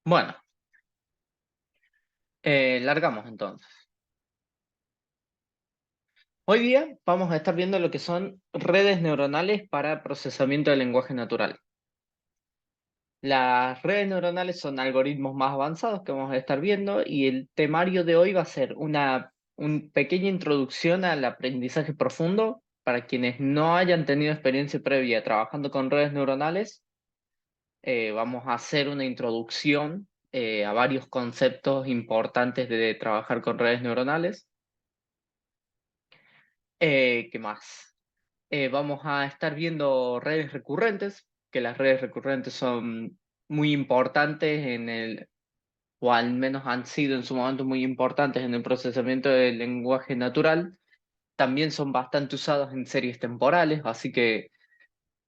Bueno, largamos entonces. Hoy día vamos a estar viendo lo que son redes neuronales para procesamiento del lenguaje natural. Las redes neuronales son algoritmos más avanzados que vamos a estar viendo y el temario de hoy va a ser una pequeña introducción al aprendizaje profundo para quienes no hayan tenido experiencia previa trabajando con redes neuronales. Vamos a hacer una introducción a varios conceptos importantes de trabajar con redes neuronales. ¿Qué más? Vamos a estar viendo redes recurrentes, que las redes recurrentes son muy importantes o al menos han sido en su momento muy importantes en el procesamiento del lenguaje natural. También son bastante usados en series temporales, así que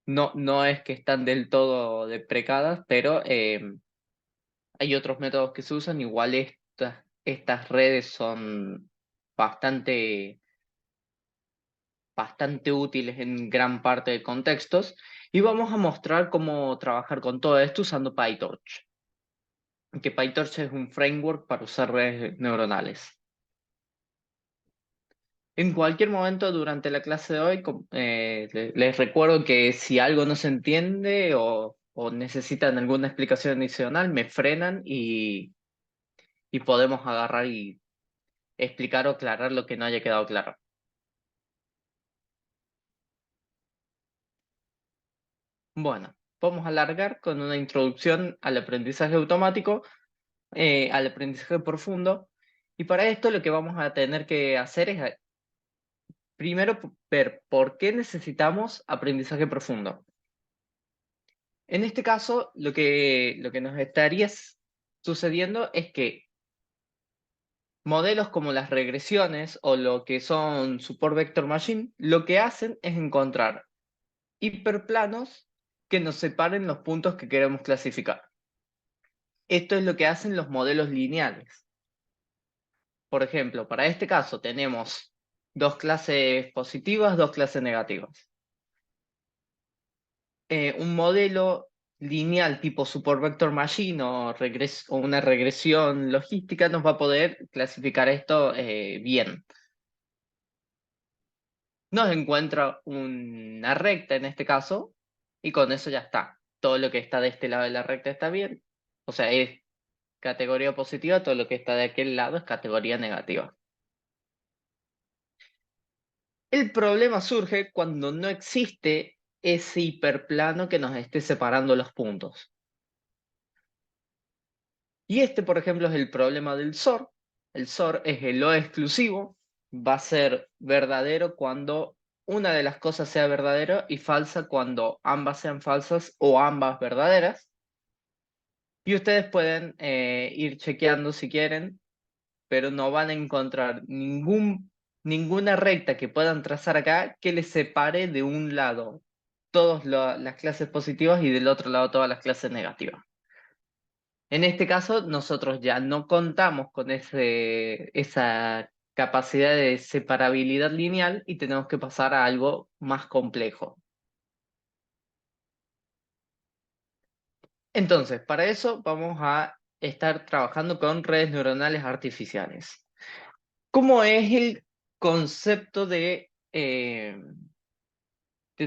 no es que están del todo deprecadas, pero hay otros métodos que se usan. Igual estas redes son bastante bastante útiles en gran parte de contextos, y vamos a mostrar cómo trabajar con todo esto usando PyTorch, que PyTorch es un framework para usar redes neuronales. En cualquier momento durante la clase de hoy, les recuerdo que si algo no se entiende o necesitan alguna explicación adicional, me frenan y podemos agarrar y explicar o aclarar lo que no haya quedado claro. Bueno, vamos a largar con una introducción al aprendizaje automático, al aprendizaje profundo. Y para esto lo que vamos a tener que hacer es primero ver por qué necesitamos aprendizaje profundo. En este caso, lo que nos estaría sucediendo es que modelos como las regresiones o lo que son Support Vector Machine, lo que hacen es encontrar hiperplanos que nos separen los puntos que queremos clasificar. Esto es lo que hacen los modelos lineales. Por ejemplo, para este caso tenemos dos clases positivas, dos clases negativas. Un modelo lineal tipo Support Vector Machine o una regresión logística nos va a poder clasificar esto bien. Nos encuentra una recta en este caso y con eso ya está. Todo lo que está de este lado de la recta está bien. O sea, es categoría positiva, todo lo que está de aquel lado es categoría negativa. El problema surge cuando no existe ese hiperplano que nos esté separando los puntos. Y este, por ejemplo, es el problema del SOR. El SOR es el O exclusivo, va a ser verdadero cuando una de las cosas sea verdadera y falsa cuando ambas sean falsas o ambas verdaderas. Y ustedes pueden ir chequeando si quieren, pero no van a encontrar ninguna recta que puedan trazar acá que les separe de un lado todas las clases positivas y del otro lado todas las clases negativas. En este caso, nosotros ya no contamos con esa capacidad de separabilidad lineal y tenemos que pasar a algo más complejo. Entonces, para eso vamos a estar trabajando con redes neuronales artificiales. ¿Cómo es el concepto de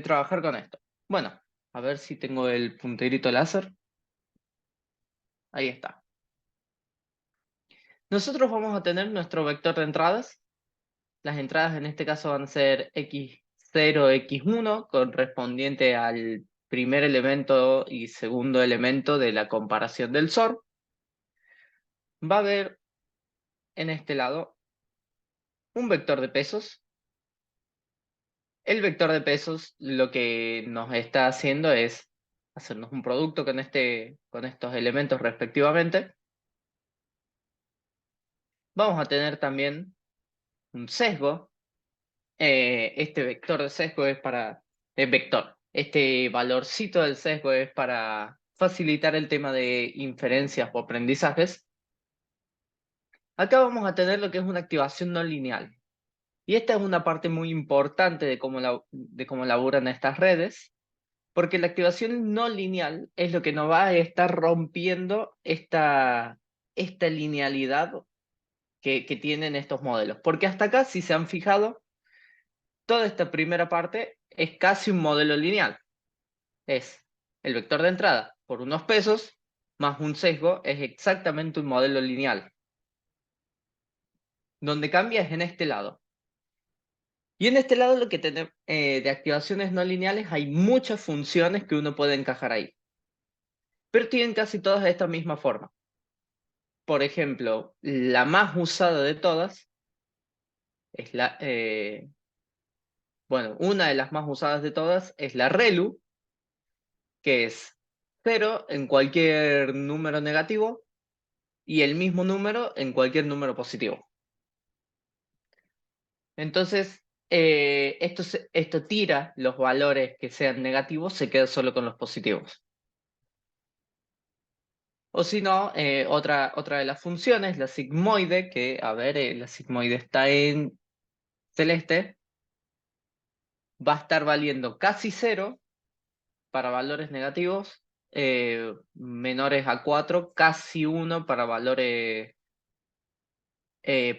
trabajar con esto? Bueno, a ver si tengo el punterito láser. Ahí está. Nosotros vamos a tener nuestro vector de entradas. Las entradas en este caso van a ser x0, x1, correspondiente al primer elemento y segundo elemento de la comparación del SOR. Va a haber en este lado un vector de pesos. El vector de pesos lo que nos está haciendo es hacernos un producto con estos elementos respectivamente. Vamos a tener también un sesgo. Este vector de sesgo es vector. Este valorcito del sesgo es para facilitar el tema de inferencias o aprendizajes. Acá vamos a tener lo que es una activación no lineal. Y esta es una parte muy importante de cómo laburan estas redes. Porque la activación no lineal es lo que nos va a estar rompiendo esta linealidad que tienen estos modelos. Porque hasta acá, si se han fijado, toda esta primera parte es casi un modelo lineal. Es el vector de entrada por unos pesos más un sesgo, es exactamente un modelo lineal. Donde cambia es en este lado. Y en este lado lo que tenemos de activaciones no lineales hay muchas funciones que uno puede encajar ahí. Pero tienen casi todas esta misma forma. Por ejemplo, la más usada de todas es bueno, una de las más usadas de todas es la ReLU, que es 0 en cualquier número negativo y el mismo número en cualquier número positivo. Entonces, esto tira los valores que sean negativos, se queda solo con los positivos. O si no, otra de las funciones, la sigmoide, que, a ver, la sigmoide está en celeste, va a estar valiendo casi 0 para valores negativos, menores a 4, casi 1 para valores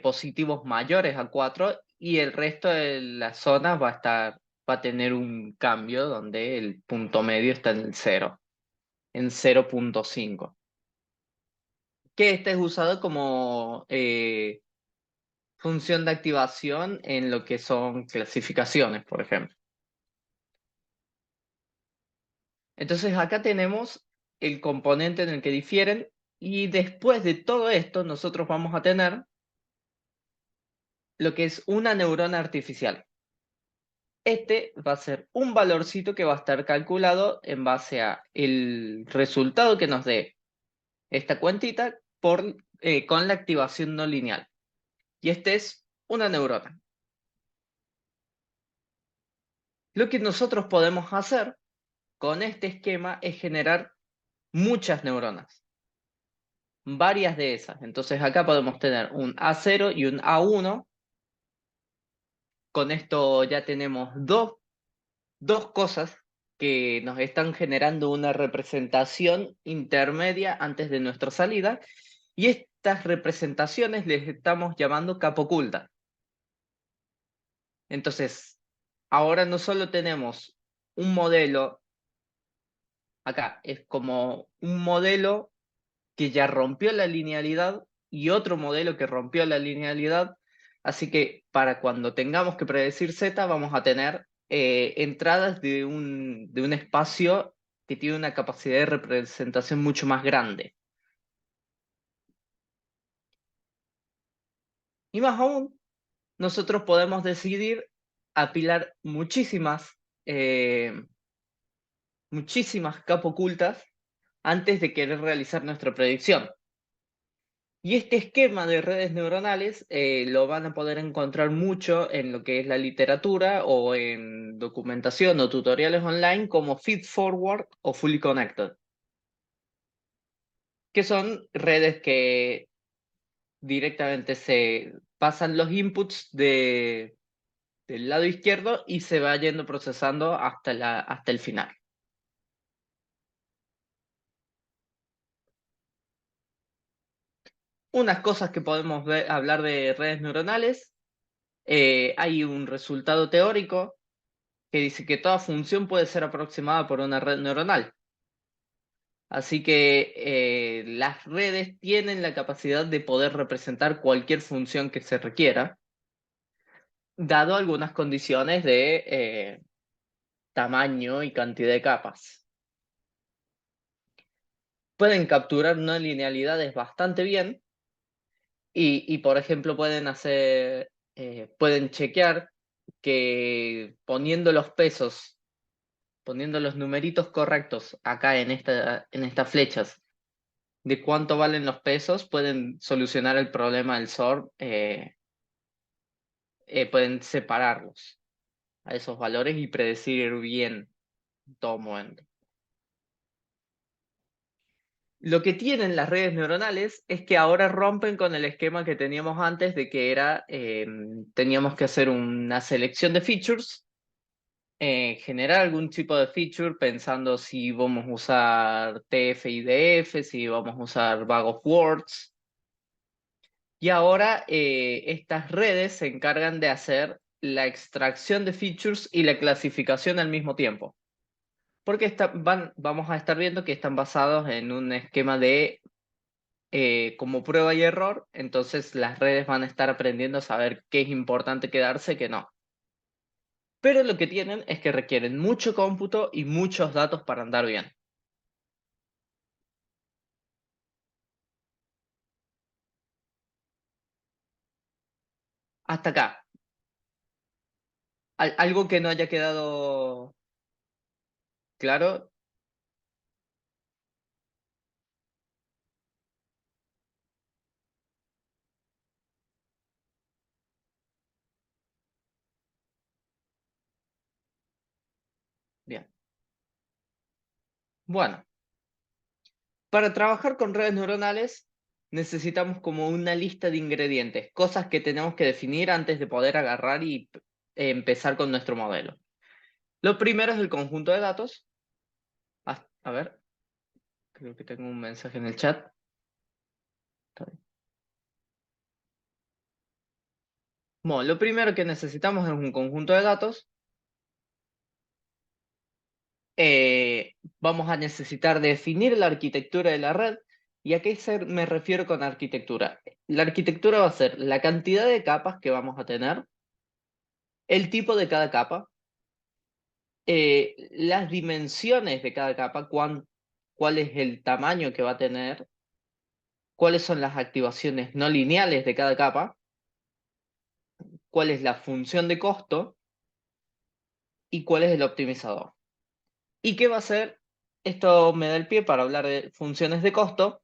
positivos mayores a 4, y el resto de las zonas va a tener un cambio donde el punto medio está en el 0, en 0.5. Que este es usado como función de activación en lo que son clasificaciones, por ejemplo. Entonces acá tenemos el componente en el que difieren, y después de todo esto nosotros vamos a tener lo que es una neurona artificial. Este va a ser un valorcito que va a estar calculado en base a el resultado que nos dé esta cuentita con la activación no lineal. Y este es una neurona. Lo que nosotros podemos hacer con este esquema es generar muchas neuronas, varias de esas. Entonces acá podemos tener un A0 y un A1. Con esto ya tenemos dos cosas que nos están generando una representación intermedia antes de nuestra salida, y estas representaciones les estamos llamando capa oculta. Entonces, ahora no solo tenemos un modelo, acá es como un modelo que ya rompió la linealidad y otro modelo que rompió la linealidad, así que para cuando tengamos que predecir Z vamos a tener entradas de un espacio que tiene una capacidad de representación mucho más grande. Y más aún, nosotros podemos decidir apilar muchísimas capas ocultas antes de querer realizar nuestra predicción. Y este esquema de redes neuronales lo van a poder encontrar mucho en lo que es la literatura o en documentación o tutoriales online como Feed Forward o Fully Connected, que son redes que directamente se pasan los inputs del lado izquierdo y se va yendo procesando hasta el final. Unas cosas que podemos hablar de redes neuronales, hay un resultado teórico que dice que toda función puede ser aproximada por una red neuronal. Así que las redes tienen la capacidad de poder representar cualquier función que se requiera, dado algunas condiciones de tamaño y cantidad de capas. Pueden capturar no linealidades bastante bien por ejemplo, pueden chequear que poniendo los pesos, poniendo los numeritos correctos acá en estas flechas de cuánto valen los pesos, pueden solucionar el problema del SOR, pueden separarlos a esos valores y predecir bien todo momento. Lo que tienen las redes neuronales es que ahora rompen con el esquema que teníamos antes de que teníamos que hacer una selección de features generar algún tipo de feature pensando si vamos a usar TF-IDF, si vamos a usar Bag of Words. Y ahora estas redes se encargan de hacer la extracción de features y la clasificación al mismo tiempo. Porque vamos a estar viendo que están basados en un esquema de como prueba y error, entonces las redes van a estar aprendiendo a saber qué es importante quedarse, qué no. Pero lo que tienen es que requieren mucho cómputo y muchos datos para andar bien. Hasta acá. ¿Algo que no haya quedado claro? Bien. Bueno, para trabajar con redes neuronales necesitamos como una lista de ingredientes, cosas que tenemos que definir antes de poder agarrar y empezar con nuestro modelo. Lo primero es el conjunto de datos. A ver, creo que tengo un mensaje en el chat. Está bien. Bueno, lo primero que necesitamos es un conjunto de datos. Vamos a necesitar definir la arquitectura de la red. ¿Y a qué me refiero con arquitectura? La arquitectura va a ser la cantidad de capas que vamos a tener, el tipo de cada capa, las dimensiones de cada capa, cuál es el tamaño que va a tener, cuáles son las activaciones no lineales de cada capa, cuál es la función de costo y cuál es el optimizador. ¿Y qué va a hacer? Esto me da el pie para hablar de funciones de costo.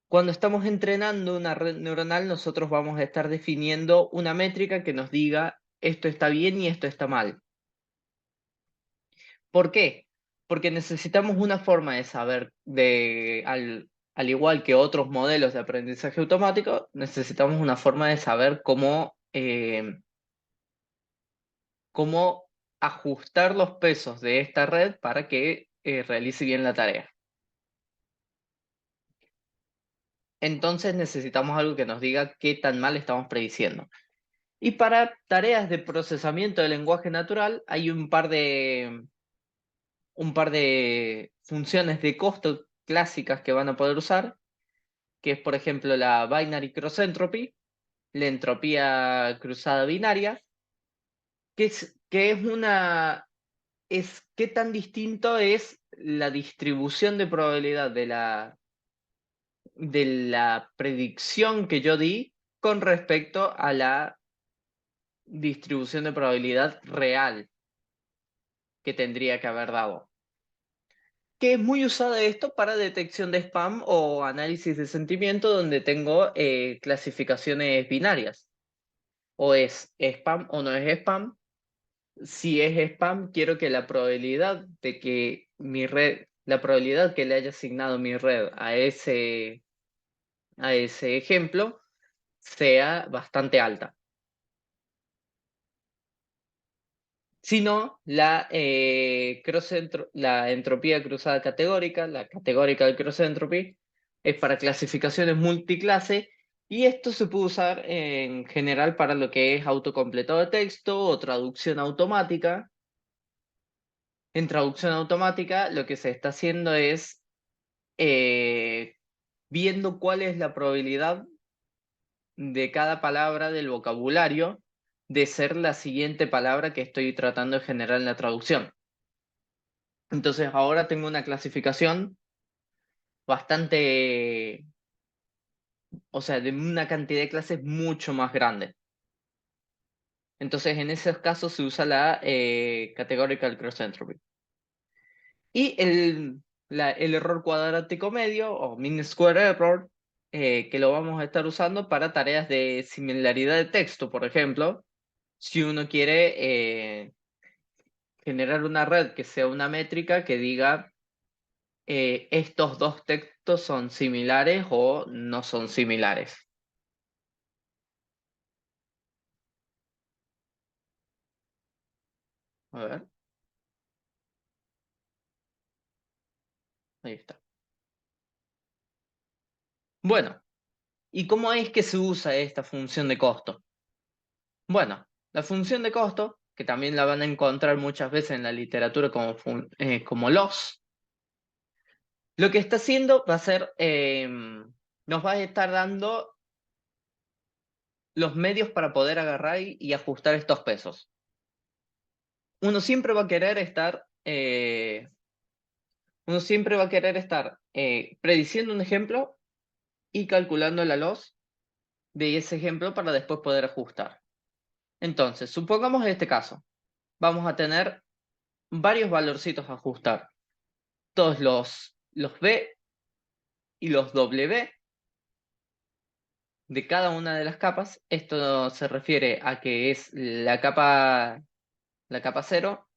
Cuando estamos entrenando una red neuronal, nosotros vamos a estar definiendo una métrica que nos diga esto está bien y esto está mal. ¿Por qué? Porque necesitamos una forma de saber, al igual que otros modelos de aprendizaje automático, necesitamos una forma de saber cómo ajustar los pesos de esta red para que realice bien la tarea. Entonces necesitamos algo que nos diga qué tan mal estamos prediciendo. Y para tareas de procesamiento de lenguaje natural hay un par de funciones de costo clásicas que van a poder usar, que es por ejemplo la binary cross entropy, la entropía cruzada binaria, que es qué tan distinto es la distribución de probabilidad de la predicción que yo di con respecto a la distribución de probabilidad real que tendría que haber dado. Que es muy usada esto para detección de spam o análisis de sentimiento, donde tengo clasificaciones binarias. O es spam o no es spam. Si es spam, quiero que la probabilidad de que mi red, la probabilidad que le haya asignado mi red a ese ejemplo sea bastante alta. Si no, la entropía cruzada categórica, la categorical cross entropy, es para clasificaciones multiclase y esto se puede usar en general para lo que es autocompletado de texto o traducción automática. En traducción automática lo que se está haciendo es eh, viendo cuál es la probabilidad de cada palabra del vocabulario de ser la siguiente palabra que estoy tratando de generar en la traducción. Entonces ahora tengo una clasificación bastante, o sea, de una cantidad de clases mucho más grande. Entonces en esos casos se usa la categorical cross entropy. Y el error cuadrático medio o mean square error, que lo vamos a estar usando para tareas de similaridad de texto, por ejemplo, si uno quiere generar una red que sea una métrica que diga estos dos textos son similares o no son similares. A ver, ahí está. Bueno, ¿y cómo es que se usa esta función de costo? Bueno, la función de costo, que también la van a encontrar muchas veces en la literatura como loss, lo que está haciendo va a ser, nos va a estar dando los medios para poder agarrar y ajustar estos pesos. Uno siempre va a querer estar, prediciendo un ejemplo y calculando la loss de ese ejemplo para después poder ajustar. Entonces, supongamos este caso. Vamos a tener varios valorcitos a ajustar. Todos los B y los W de cada una de las capas. Esto se refiere a que es la capa 0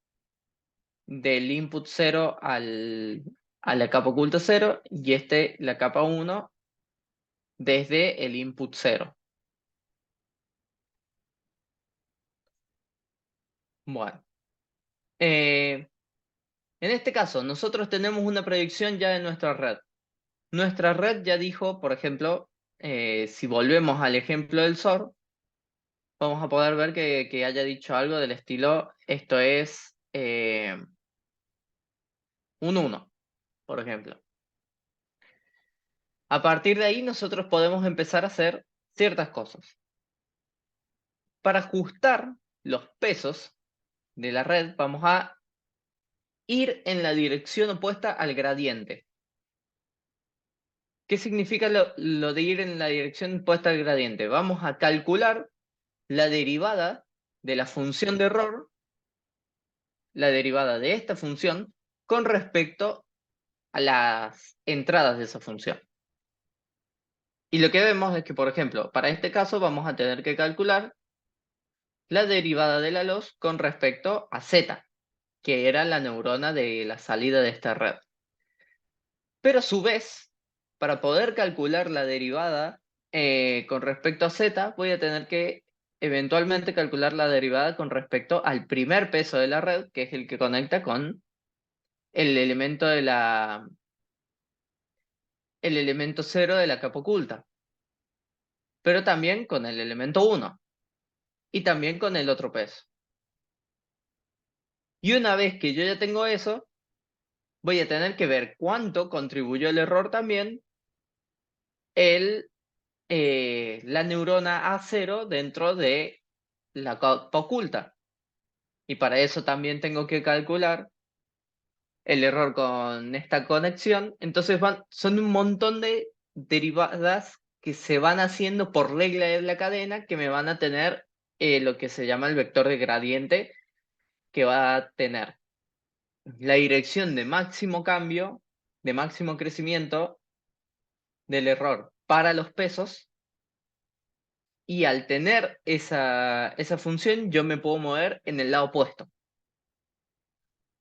del input 0 a la capa oculta 0 y la capa 1 desde el input 0. Bueno, en este caso nosotros tenemos una predicción ya de nuestra red. Nuestra red ya dijo, por ejemplo, si volvemos al ejemplo del SOR, vamos a poder ver que haya dicho algo del estilo, esto es un 1, por ejemplo. A partir de ahí nosotros podemos empezar a hacer ciertas cosas. Para ajustar los pesos de la red, vamos a ir en la dirección opuesta al gradiente. ¿Qué significa lo de ir en la dirección opuesta al gradiente? Vamos a calcular la derivada de la función de error, la derivada de esta función, con respecto a las entradas de esa función. Y lo que vemos es que, por ejemplo, para este caso vamos a tener que calcular la derivada de la loss con respecto a z, que era la neurona de la salida de esta red. Pero a su vez, para poder calcular la derivada con respecto a z, voy a tener que eventualmente calcular la derivada con respecto al primer peso de la red, que es el que conecta con el elemento el elemento 0 de la capa oculta, pero también con el elemento 1 y también con el otro peso. Y una vez que yo ya tengo eso, voy a tener que ver cuánto contribuyó el error también la neurona A0 dentro de la capa oculta. Y para eso también tengo que calcular el error con esta conexión. Entonces son un montón de derivadas que se van haciendo por regla de la cadena que me van a tener lo que se llama el vector de gradiente, que va a tener la dirección de máximo cambio, de máximo crecimiento del error para los pesos. Y al tener esa función, yo me puedo mover en el lado opuesto.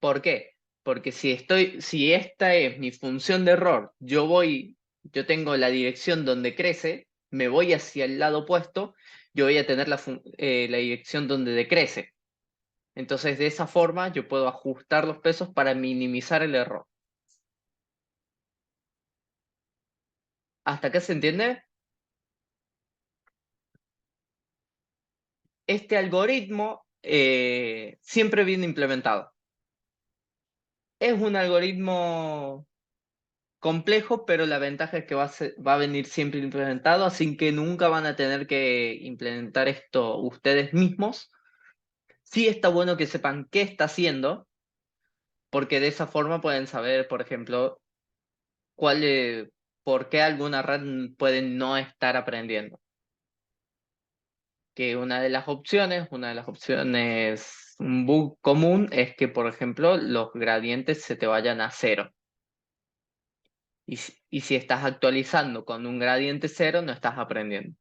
¿Por qué? Porque si esta es mi función de error, yo tengo la dirección donde crece, me voy hacia el lado opuesto, yo voy a tener la dirección donde decrece. Entonces, de esa forma, yo puedo ajustar los pesos para minimizar el error. ¿Hasta acá se entiende? Este algoritmo siempre viene implementado. Es un algoritmo complejo, pero la ventaja es que va a venir siempre implementado, así que nunca van a tener que implementar esto ustedes mismos. Sí está bueno que sepan qué está haciendo, porque de esa forma pueden saber, por ejemplo, por qué alguna red puede no estar aprendiendo. Que una de las opciones, un bug común es que, por ejemplo, los gradientes se te vayan a cero. Y si estás actualizando con un gradiente cero, no estás aprendiendo.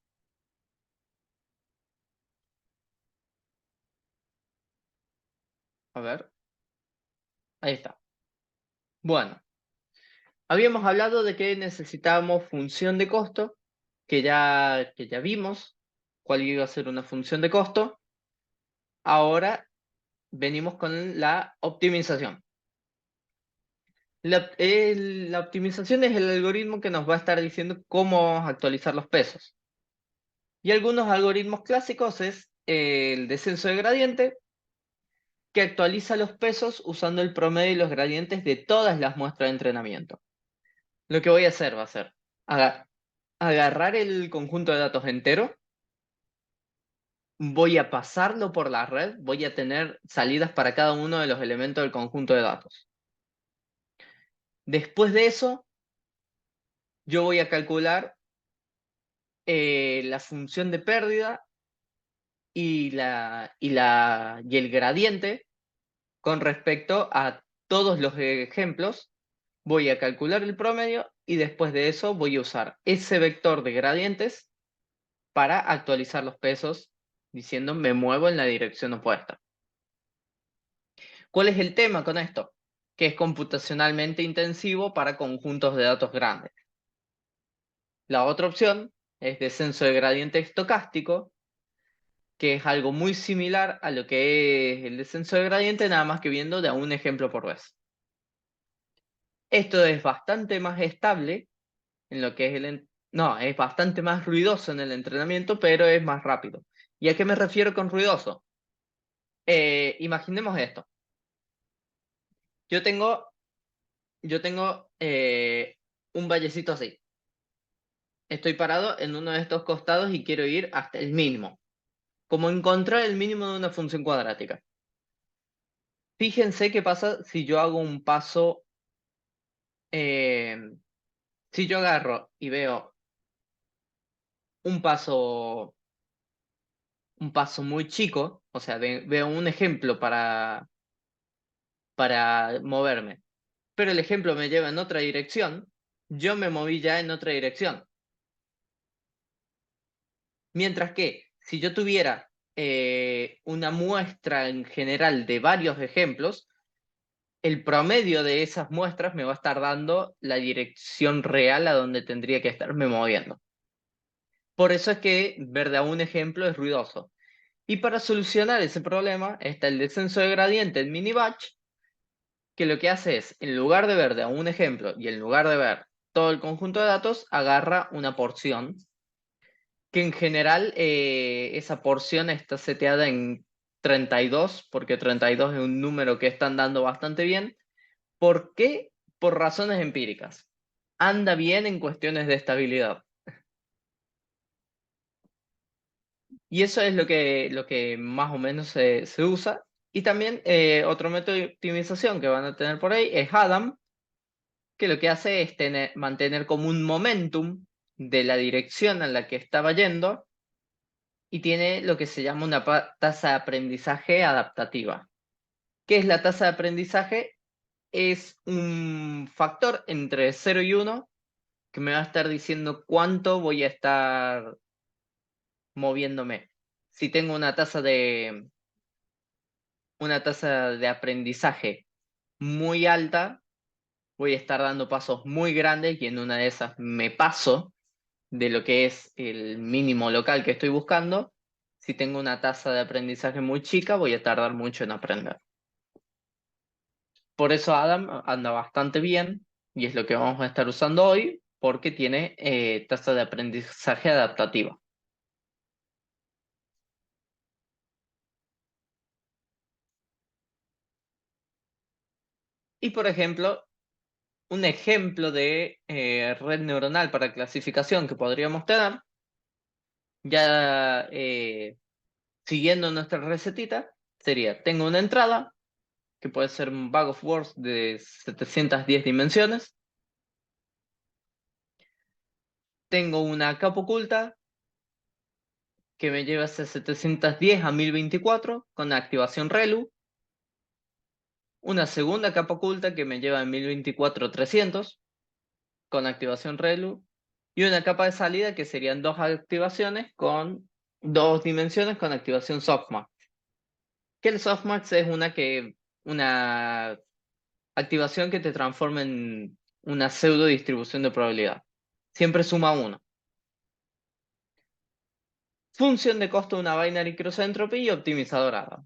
A ver, ahí está. Bueno, habíamos hablado de que necesitábamos función de costo, que ya vimos cuál iba a ser una función de costo. Ahora venimos con la optimización. La optimización es el algoritmo que nos va a estar diciendo cómo vamos a actualizar los pesos. Y algunos algoritmos clásicos es el descenso de gradiente, que actualiza los pesos usando el promedio y los gradientes de todas las muestras de entrenamiento. Lo que voy a hacer va a ser agarrar el conjunto de datos entero, voy a pasarlo por la red, voy a tener salidas para cada uno de los elementos del conjunto de datos. Después de eso, yo voy a calcular la función de pérdida y el gradiente con respecto a todos los ejemplos. Voy a calcular el promedio y después de eso voy a usar ese vector de gradientes para actualizar los pesos diciendo me muevo en la dirección opuesta. ¿Cuál es el tema con esto? Que es computacionalmente intensivo para conjuntos de datos grandes. La otra opción es descenso de gradiente estocástico, que es algo muy similar a lo que es el descenso de gradiente, nada más que viendo de a un ejemplo por vez. Esto es bastante más estable en lo que es no, es bastante más ruidoso en el entrenamiento, pero es más rápido. ¿Y a qué me refiero con ruidoso? Imaginemos esto. Yo tengo, yo tengo un vallecito así. Estoy parado en uno de estos costados y quiero ir hasta el mínimo. Como encontrar el mínimo de una función cuadrática. Fíjense qué pasa si yo hago un paso, eh, si yo agarro y veo un paso, un paso muy chico, o sea, veo un ejemplo para moverme, pero el ejemplo me lleva en otra dirección, yo me moví ya en otra dirección. Mientras que si yo tuviera una muestra en general de varios ejemplos, el promedio de esas muestras me va a estar dando la dirección real a donde tendría que estarme moviendo. Por eso es que ver de a un ejemplo es ruidoso. Y para solucionar ese problema está el descenso de gradiente en mini batch, que lo que hace es, en lugar de ver de a un ejemplo y en lugar de ver todo el conjunto de datos, agarra una porción, que en general esa porción está seteada en 32, porque 32 es un número que están dando bastante bien. ¿Por qué? Por razones empíricas. Anda bien en cuestiones de estabilidad. Y eso es lo que más o menos se usa. Y también otro método de optimización que van a tener por ahí es Adam, que lo que hace es mantener como un momentum de la dirección en la que estaba yendo y tiene lo que se llama una tasa de aprendizaje adaptativa. ¿Qué es la tasa de aprendizaje? Es un factor entre 0 y 1 que me va a estar diciendo cuánto voy a estar moviéndome. Si tengo una tasa de aprendizaje muy alta, voy a estar dando pasos muy grandes y en una de esas me paso de lo que es el mínimo local que estoy buscando. Si tengo una tasa de aprendizaje muy chica, voy a tardar mucho en aprender. Por eso Adam anda bastante bien y es lo que vamos a estar usando hoy porque tiene tasa de aprendizaje adaptativa. Y por ejemplo, un ejemplo de red neuronal para clasificación que podríamos tener, ya siguiendo nuestra recetita, sería, tengo una entrada, que puede ser un bag of words de 710 dimensiones, tengo una capa oculta que me lleva de 710 a 1024 con activación ReLU, una segunda capa oculta que me lleva de 1024 a 300 con activación ReLU, y una capa de salida que serían dos activaciones con dos dimensiones con activación softmax. Que el softmax es una activación que te transforma en una pseudo distribución de probabilidad. Siempre suma 1. Función de costo de una binary cross entropy y optimizador Adam.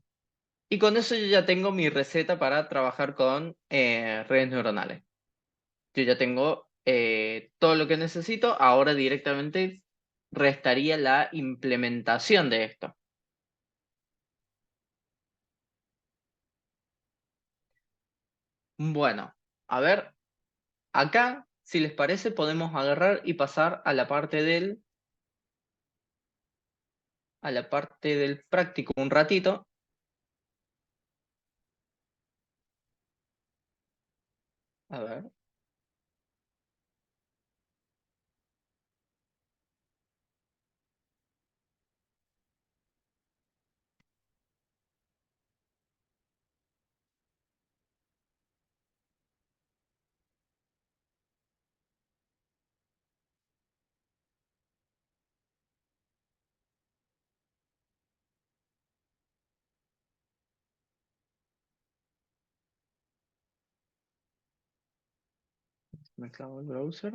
Y con eso yo ya tengo mi receta para trabajar con redes neuronales. Yo ya tengo todo lo que necesito, ahora directamente restaría la implementación de esto. Bueno, a ver, acá, si les parece, podemos agarrar y pasar a la parte del práctico un ratito. A ver. Me clavo el browser.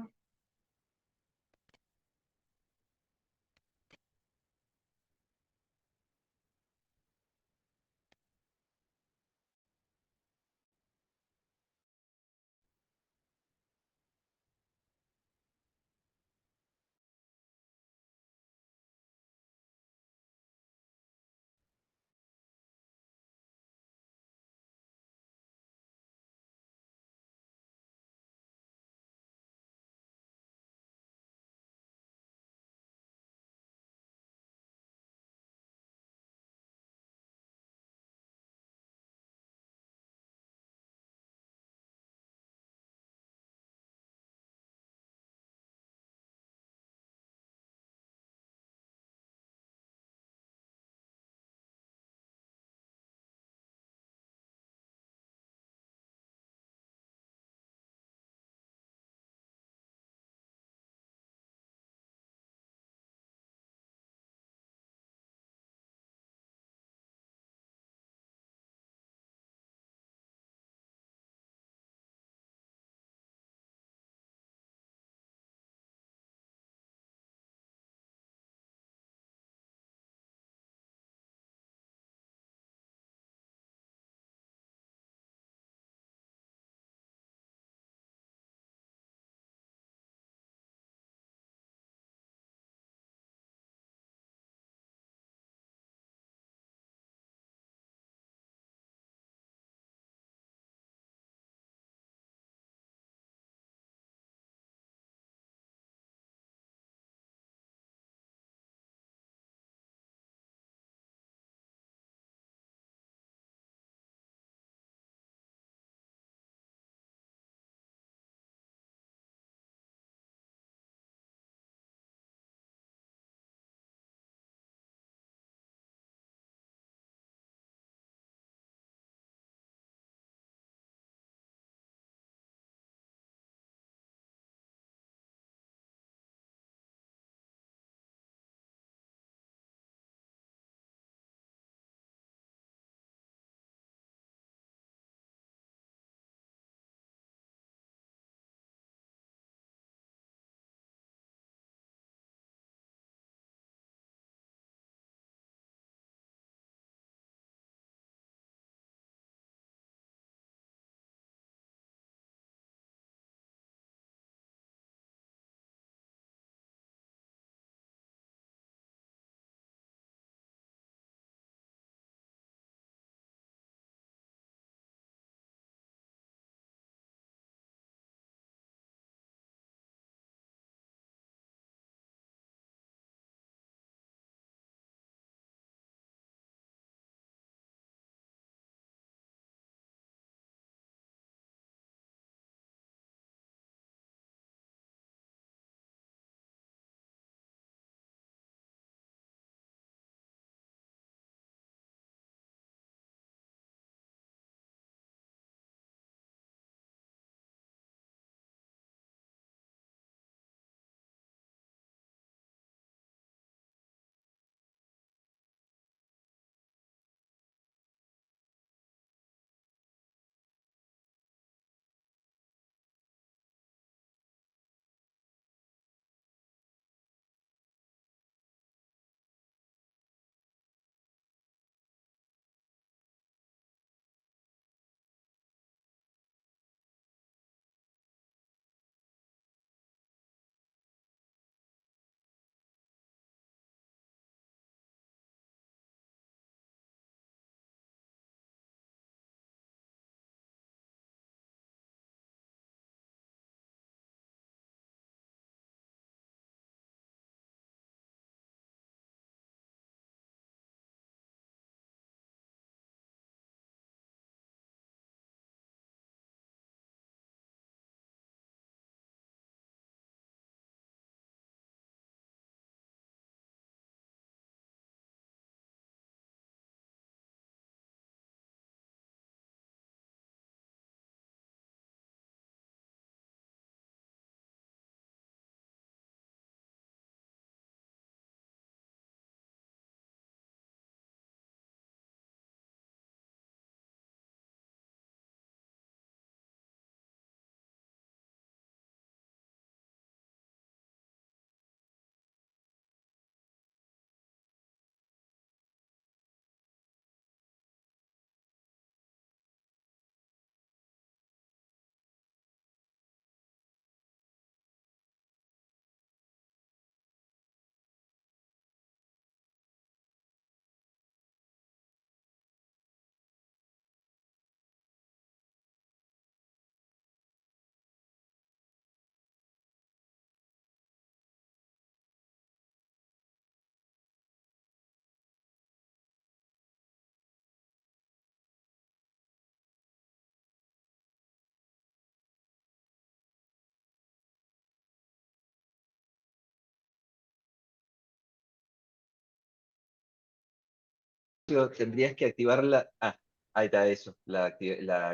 espacio tendrías que activarla. Ah, ahí está eso, la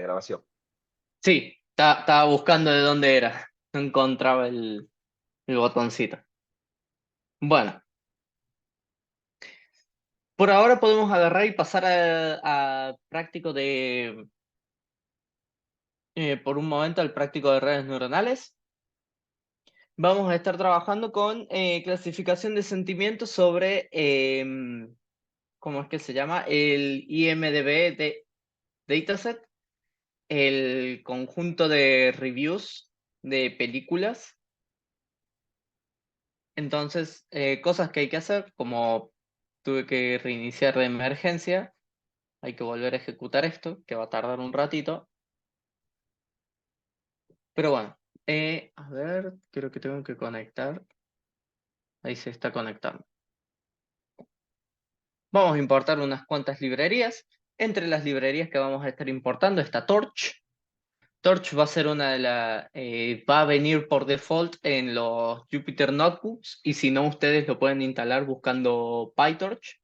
grabación. Sí, estaba buscando de dónde era. No encontraba el botoncito. Bueno, por ahora podemos agarrar y pasar a práctico por un momento al práctico de redes neuronales. Vamos a estar trabajando con clasificación de sentimientos sobre, ¿cómo es que se llama? El IMDb de Dataset, el conjunto de reviews de películas. Entonces, cosas que hay que hacer, como tuve que reiniciar de emergencia, hay que volver a ejecutar esto, que va a tardar un ratito. Pero bueno, a ver, creo que tengo que conectar. Ahí se está conectando. Vamos a importar unas cuantas librerías. Entre las librerías que vamos a estar importando está Torch. Torch va a ser una de las, va a venir por default en los Jupyter Notebooks y si no ustedes lo pueden instalar buscando PyTorch.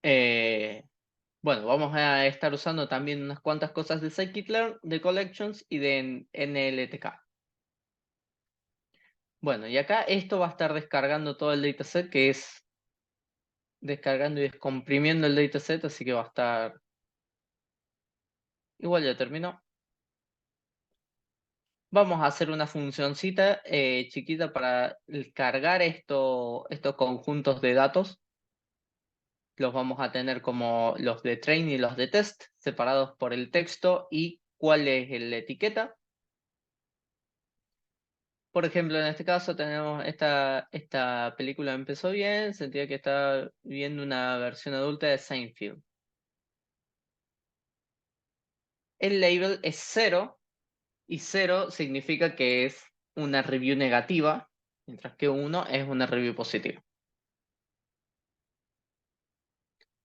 Eh, bueno, vamos a estar usando también unas cuantas cosas de Scikit-learn, de Collections y de NLTK. Bueno, y acá esto va a estar descargando todo el dataset, que es descargando y descomprimiendo el dataset, así que va a estar... Igual ya terminó. Vamos a hacer una funcioncita chiquita para cargar estos conjuntos de datos. Los vamos a tener como los de train y los de test, separados por el texto y cuál es la etiqueta. Por ejemplo, en este caso tenemos esta película empezó bien, sentía que estaba viendo una versión adulta de Seinfeld. El label es 0 y 0 significa que es una review negativa, mientras que 1 es una review positiva.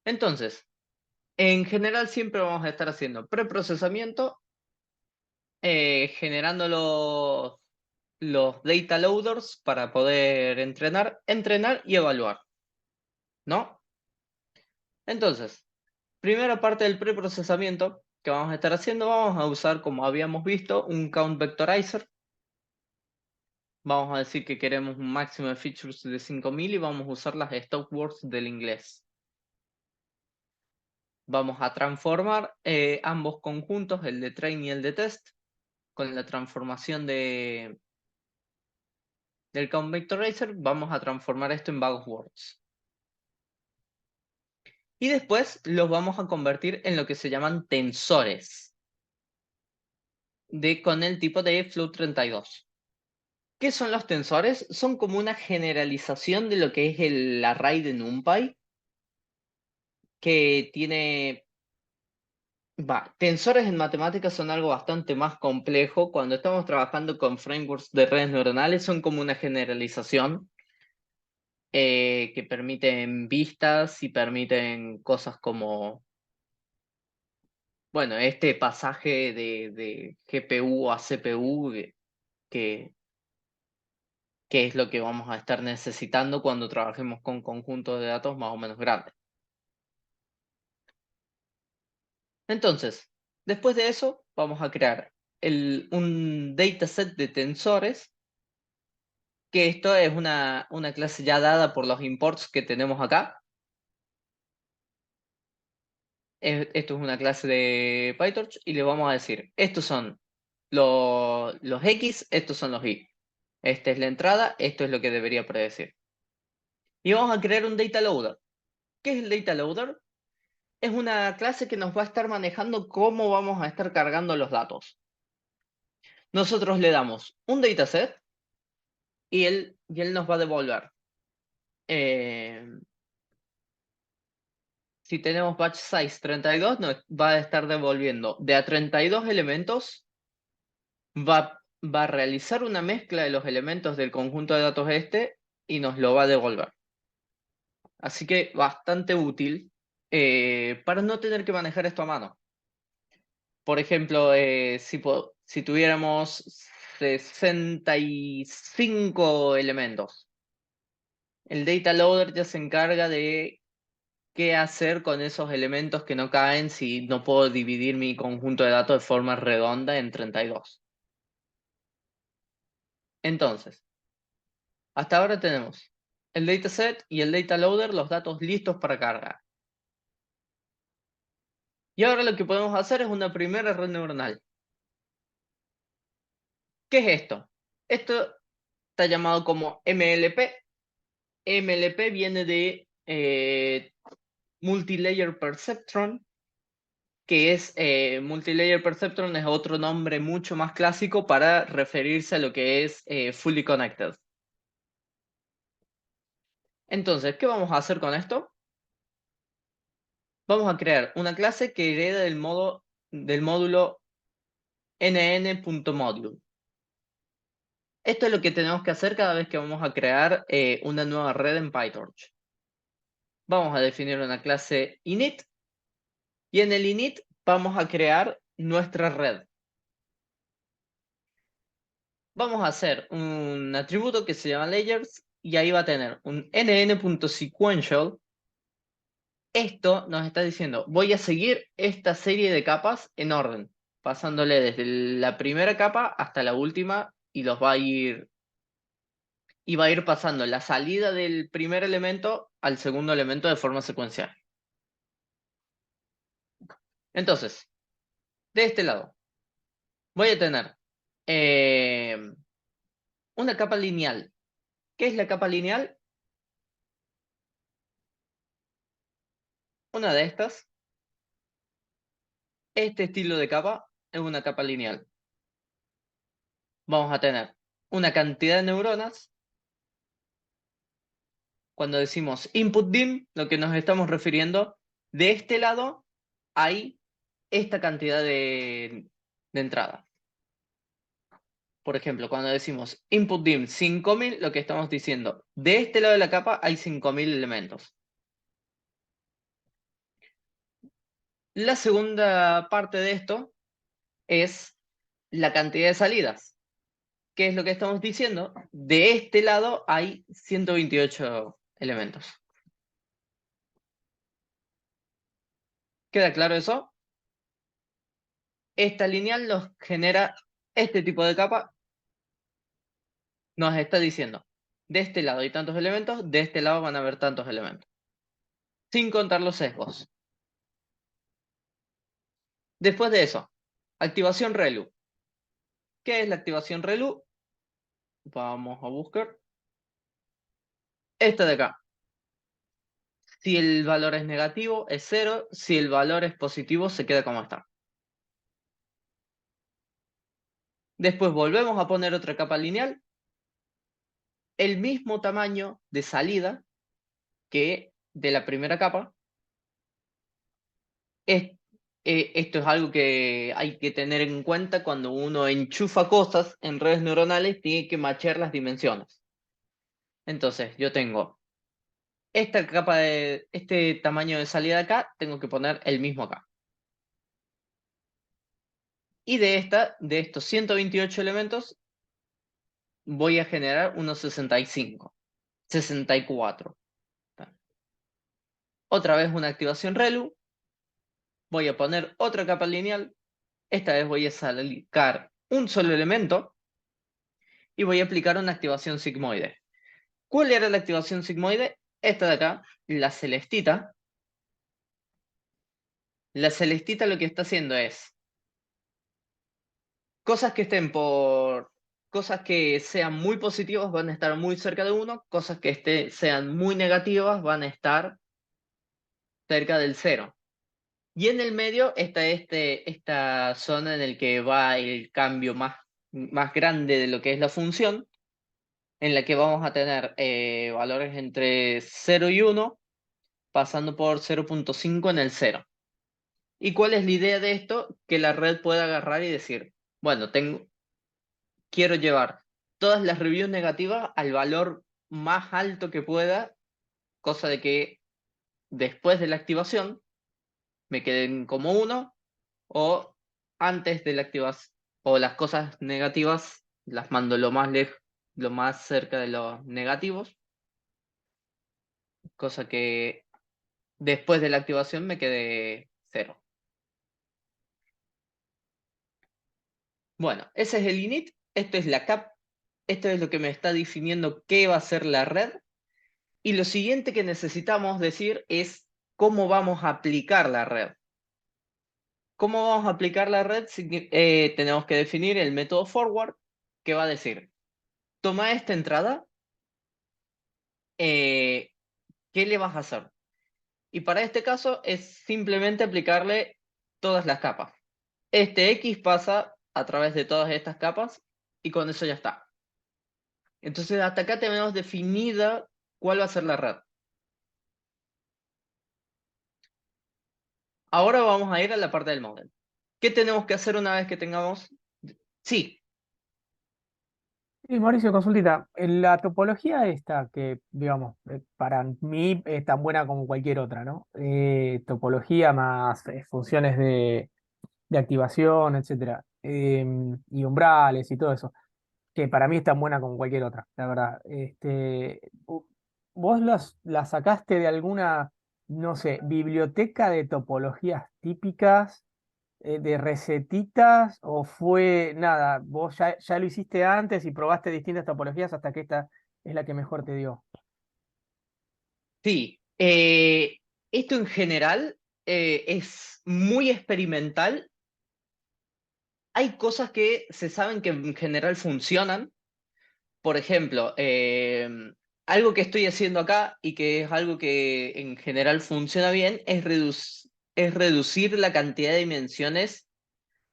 Entonces, en general siempre vamos a estar haciendo preprocesamiento, generando los data loaders para poder entrenar y evaluar, ¿no? Entonces, primera parte del preprocesamiento que vamos a estar haciendo, vamos a usar, como habíamos visto, un count vectorizer. Vamos a decir que queremos un máximo de features de 5000 y vamos a usar las stop words del inglés. Vamos a transformar ambos conjuntos, el de train y el de test, con la transformación del count vectorizer. Vamos a transformar esto en bag of words. Y después los vamos a convertir en lo que se llaman tensores con el tipo de float32. ¿Qué son los tensores? Son como una generalización de lo que es el array de NumPy, que tiene... Tensores en matemáticas son algo bastante más complejo. Cuando estamos trabajando con frameworks de redes neuronales son como una generalización que permiten vistas y permiten cosas como, bueno, este pasaje de GPU a CPU que, que es lo que vamos a estar necesitando cuando trabajemos con conjuntos de datos más o menos grandes. Entonces, después de eso, vamos a crear un dataset de tensores, que esto es una clase ya dada por los imports que tenemos acá. Esto es una clase de PyTorch y le vamos a decir, estos son los X, estos son los Y. Esta es la entrada, esto es lo que debería predecir. Y vamos a crear un data loader. ¿Qué es el data loader? Es una clase que nos va a estar manejando cómo vamos a estar cargando los datos. Nosotros le damos un dataset y él nos va a devolver. Si tenemos batch size 32, nos va a estar devolviendo de a 32 elementos, va a realizar una mezcla de los elementos del conjunto de datos este y nos lo va a devolver. Así que bastante útil para no tener que manejar esto a mano. Por ejemplo, si tuviéramos 65 elementos, el data loader ya se encarga de qué hacer con esos elementos que no caen si no puedo dividir mi conjunto de datos de forma redonda en 32. Entonces, hasta ahora tenemos el dataset y el data loader, los datos listos para cargar. Y ahora lo que podemos hacer es una primera red neuronal. ¿Qué es esto? Esto está llamado como MLP. MLP viene de Multilayer Perceptron, que es Multilayer Perceptron es otro nombre mucho más clásico para referirse a lo que es Fully Connected. Entonces, ¿qué vamos a hacer con esto? Vamos a crear una clase que hereda del módulo nn.module. Esto es lo que tenemos que hacer cada vez que vamos a crear una nueva red en PyTorch. Vamos a definir una clase init y en el init vamos a crear nuestra red. Vamos a hacer un atributo que se llama layers y ahí va a tener un nn.sequential. Esto nos está diciendo, voy a seguir esta serie de capas en orden, pasándole desde la primera capa hasta la última y va a ir pasando la salida del primer elemento al segundo elemento de forma secuencial. Entonces, de este lado, voy a tener una capa lineal. ¿Qué es la capa lineal? Una de estas. Este estilo de capa es una capa lineal. Vamos a tener una cantidad de neuronas. Cuando decimos input dim, lo que nos estamos refiriendo, de este lado hay esta cantidad de entrada. Por ejemplo, cuando decimos input dim 5000, lo que estamos diciendo, de este lado de la capa hay 5000 elementos. La segunda parte de esto es la cantidad de salidas. ¿Qué es lo que estamos diciendo? De este lado hay 128 elementos. ¿Queda claro eso? Esta lineal nos genera este tipo de capa. Nos está diciendo, de este lado hay tantos elementos, de este lado van a haber tantos elementos. Sin contar los sesgos. Después de eso, activación ReLU. ¿Qué es la activación ReLU? Vamos a buscar. Esta de acá. Si el valor es negativo, es 0. Si el valor es positivo, se queda como está. Después volvemos a poner otra capa lineal. El mismo tamaño de salida que de la primera capa. Esto es algo que hay que tener en cuenta cuando uno enchufa cosas en redes neuronales, tiene que matchar las dimensiones. Entonces, yo tengo esta capa de este tamaño de salida acá, tengo que poner el mismo acá. Y de estos 128 elementos, voy a generar unos 65, 64. Otra vez una activación ReLU. Voy a poner otra capa lineal. Esta vez voy a sacar un solo elemento y voy a aplicar una activación sigmoide. ¿Cuál era la activación sigmoide? Esta de acá, la celestita. La celestita lo que está haciendo es cosas que estén por... Cosas que sean muy positivas van a estar muy cerca de 1, cosas que sean muy negativas van a estar cerca del 0. Y en el medio está esta zona en la que va el cambio más grande de lo que es la función, en la que vamos a tener valores entre 0 y 1, pasando por 0.5 en el 0. ¿Y cuál es la idea de esto? Que la red pueda agarrar y decir, bueno, quiero llevar todas las reviews negativas al valor más alto que pueda, cosa de que después de la activación me queden como 1, o antes de la activación, o las cosas negativas las mando lo más cerca de los negativos, cosa que después de la activación me quede 0. Bueno, ese es el init, esto es la cap, esto es lo que me está definiendo qué va a ser la red. Y lo siguiente que necesitamos decir es cómo vamos a aplicar la red. ¿Cómo vamos a aplicar la red? Tenemos que definir el método forward, que va a decir, toma esta entrada, eh, ¿qué le vas a hacer? Y para este caso es simplemente aplicarle todas las capas. Este X pasa a través de todas estas capas y con eso ya está. Entonces hasta acá tenemos definida cuál va a ser la red. Ahora vamos a ir a la parte del model. ¿Qué tenemos que hacer una vez que tengamos? Sí, Y Mauricio, consultita, en la topología esta, que digamos, para mí es tan buena como cualquier otra, ¿no? Topología más funciones de activación, etcétera, y umbrales y todo eso, que para mí es tan buena como cualquier otra, la verdad. ¿Vos la sacaste de alguna, no sé, biblioteca de topologías típicas, de recetitas, o fue nada, vos ya lo hiciste antes y probaste distintas topologías hasta que esta es la que mejor te dio? sí. Esto en general es muy experimental. Hay cosas que se saben que en general funcionan. Por ejemplo, algo que estoy haciendo acá y que es algo que en general funciona bien es reducir la cantidad de dimensiones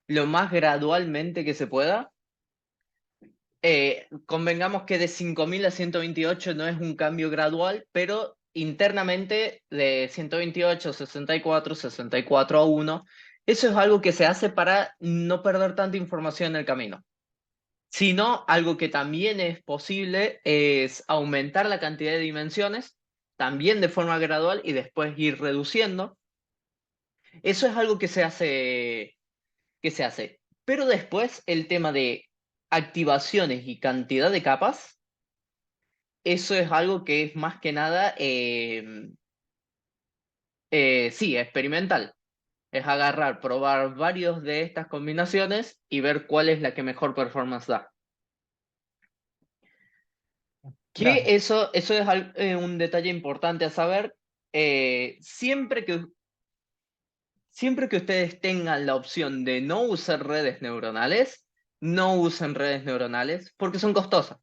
lo más gradualmente que se pueda. Convengamos que de 5000 a 128 no es un cambio gradual, pero internamente de 128 a 64, 64 a 1, eso es algo que se hace para no perder tanta información en el camino. Sino algo que también es posible es aumentar la cantidad de dimensiones, también de forma gradual y después ir reduciendo. Eso es algo que se hace. Pero después el tema de activaciones y cantidad de capas, eso es algo que es más que nada, sí, experimental. Es agarrar, probar varios de estas combinaciones y ver cuál es la que mejor performance da. Gracias. Que eso es un detalle importante a saber. Siempre que ustedes tengan la opción de no usar redes neuronales, no usen redes neuronales porque son costosas.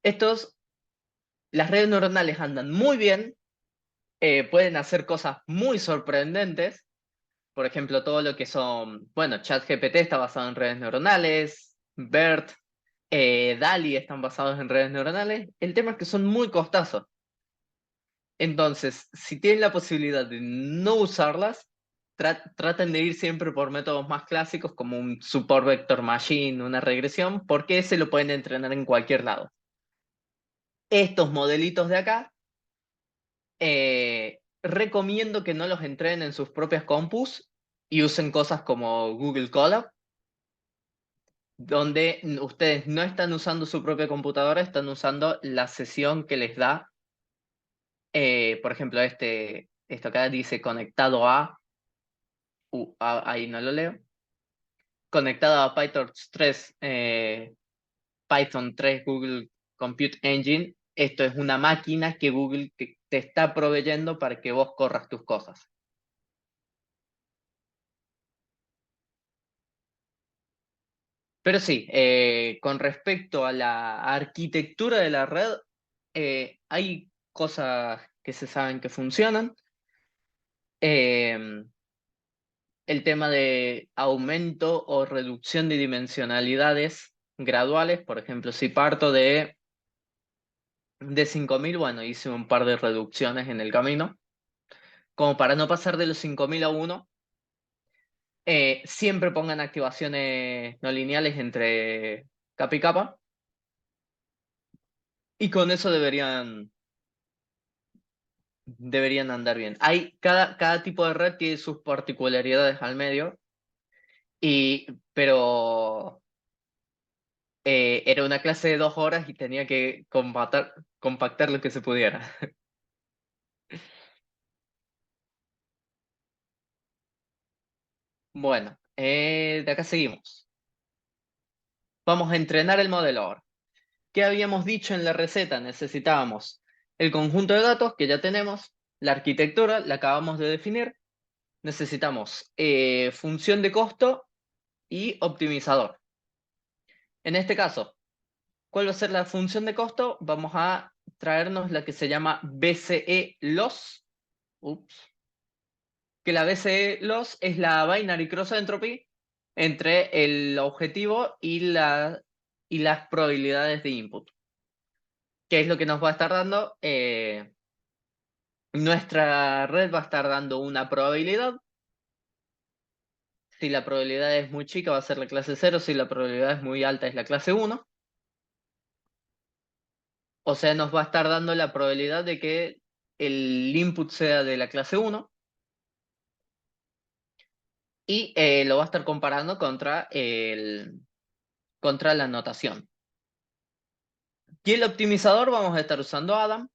Estos, las redes neuronales andan muy bien, pueden hacer cosas muy sorprendentes. Por ejemplo, todo lo que son, bueno, ChatGPT está basado en redes neuronales, BERT, DALI están basados en redes neuronales. El tema es que son muy costosos. Entonces, si tienen la posibilidad de no usarlas, traten de ir siempre por métodos más clásicos como un support vector machine, una regresión, porque ese lo pueden entrenar en cualquier lado. Estos modelitos de acá, recomiendo que no los entrenen en sus propias compus y usen cosas como Google Colab, donde ustedes no están usando su propia computadora, están usando la sesión que les da, por ejemplo, esto acá dice conectado ahí no lo leo, conectado a Python 3 Google Compute Engine. Esto es una máquina que Google te está proveyendo para que vos corras tus cosas. Pero sí, con respecto a la arquitectura de la red, hay cosas que se saben que funcionan. Eh, el tema de aumento o reducción de dimensionalidades graduales, por ejemplo, si parto de 5000, bueno, hice un par de reducciones en el camino, como para no pasar de los 5000 a 1. Siempre pongan activaciones no lineales entre capa y capa, y con eso deberían andar bien. Cada tipo de red tiene sus particularidades al medio, pero era una clase de 2 horas y tenía que compactar lo que se pudiera. Bueno, de acá seguimos. Vamos a entrenar el modelo ahora. ¿Qué habíamos dicho en la receta? Necesitábamos el conjunto de datos que ya tenemos, la arquitectura, la acabamos de definir. Necesitamos función de costo y optimizador. En este caso, ¿cuál va a ser la función de costo? Vamos a traernos la que se llama BCE loss. Ups. Que la BCE loss es la binary cross entropy entre el objetivo y las probabilidades de input. ¿Qué es lo que nos va a estar dando? Nuestra red va a estar dando una probabilidad. Si la probabilidad es muy chica va a ser la clase 0, si la probabilidad es muy alta es la clase 1. O sea, nos va a estar dando la probabilidad de que el input sea de la clase 1 y lo va a estar comparando contra la notación. Y el optimizador vamos a estar usando Adam.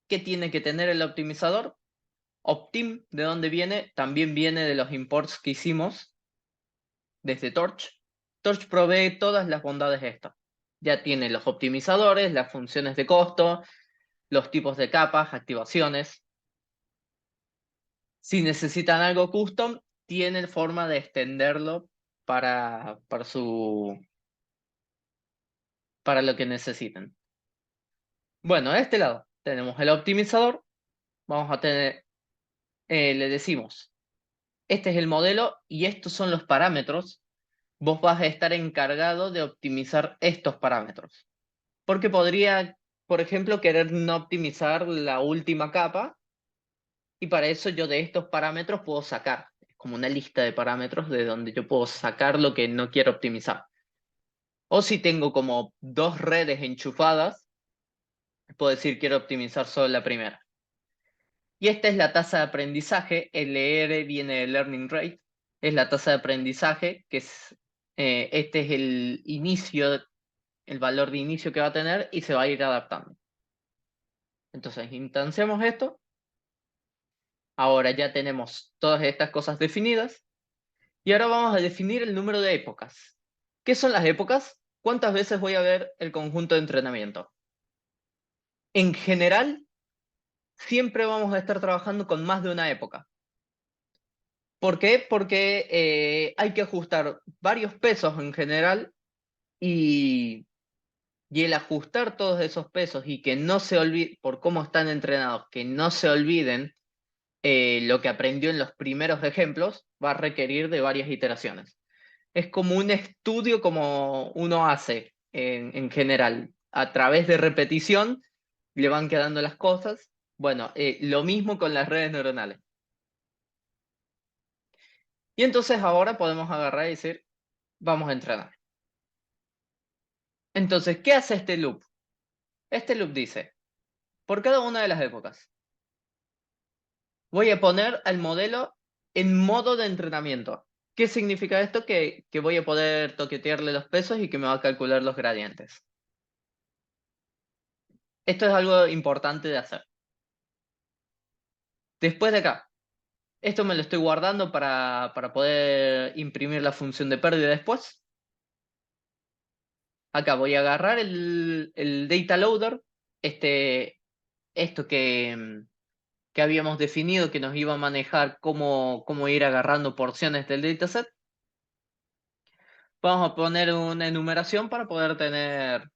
¿Qué tiene que tener el optimizador? Optim, ¿de dónde viene? También viene de los imports que hicimos desde Torch. Torch provee todas las bondades estas. Ya tiene los optimizadores, las funciones de costo, los tipos de capas, activaciones. Si necesitan algo custom, tienen forma de extenderlo para lo que necesiten. Bueno, a este lado tenemos el optimizador. Vamos a tener, le decimos, este es el modelo y estos son los parámetros. Vos vas a estar encargado de optimizar estos parámetros. Porque podría, por ejemplo, querer no optimizar la última capa y para eso yo de estos parámetros puedo sacar. Es como una lista de parámetros de donde yo puedo sacar lo que no quiero optimizar. O si tengo como dos redes enchufadas, puedo decir quiero optimizar solo la primera. Y esta es la tasa de aprendizaje. LR viene de Learning Rate. Es la tasa de aprendizaje, que es, este es el inicio, el valor de inicio que va a tener y se va a ir adaptando. Entonces, instanciamos esto. Ahora ya tenemos todas estas cosas definidas. Y ahora vamos a definir el número de épocas. ¿Qué son las épocas? ¿Cuántas veces voy a ver el conjunto de entrenamiento? En general, siempre vamos a estar trabajando con más de una época. ¿Por qué? Porque hay que ajustar varios pesos en general y el ajustar todos esos pesos y que no se olvide, por cómo están entrenados, que no se olviden lo que aprendió en los primeros ejemplos, va a requerir de varias iteraciones. Es como un estudio como uno hace en general. A través de repetición le van quedando las cosas. Bueno, lo mismo con las redes neuronales. Y entonces ahora podemos agarrar y decir, vamos a entrenar. Entonces, ¿qué hace este loop? Este loop dice, por cada una de las épocas, voy a poner al modelo en modo de entrenamiento. ¿Qué significa esto? Que voy a poder toquetearle los pesos y que me va a calcular los gradientes. Esto es algo importante de hacer. Después de acá, esto me lo estoy guardando para poder imprimir la función de pérdida después. Acá voy a agarrar el data loader, esto que habíamos definido que nos iba a manejar cómo ir agarrando porciones del dataset. Vamos a poner una enumeración para poder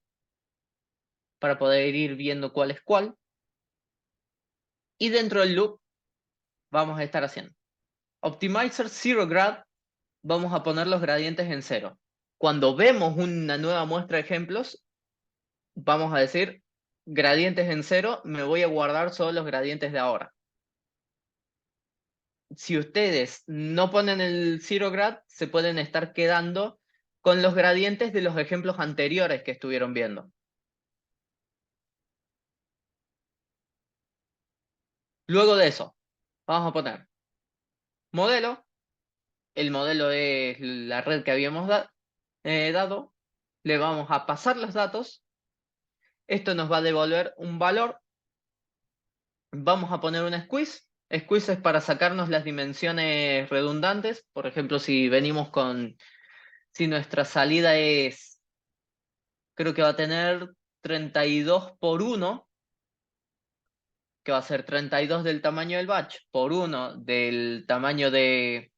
ir viendo cuál es cuál. Y dentro del loop vamos a estar haciendo Optimizer Zero Grad, vamos a poner los gradientes en 0. Cuando vemos una nueva muestra de ejemplos, vamos a decir gradientes en 0, me voy a guardar solo los gradientes de ahora. Si ustedes no ponen el Zero Grad, se pueden estar quedando con los gradientes de los ejemplos anteriores que estuvieron viendo. Luego de eso, vamos a poner modelo. El modelo es la red que habíamos dado. Le vamos a pasar los datos. Esto nos va a devolver un valor. Vamos a poner una squeeze Squeeze es para sacarnos las dimensiones redundantes. Por ejemplo, si venimos con... Si nuestra salida es... Creo que va a tener 32 por 1, que va a ser 32 del tamaño del batch, por 1 del tamaño de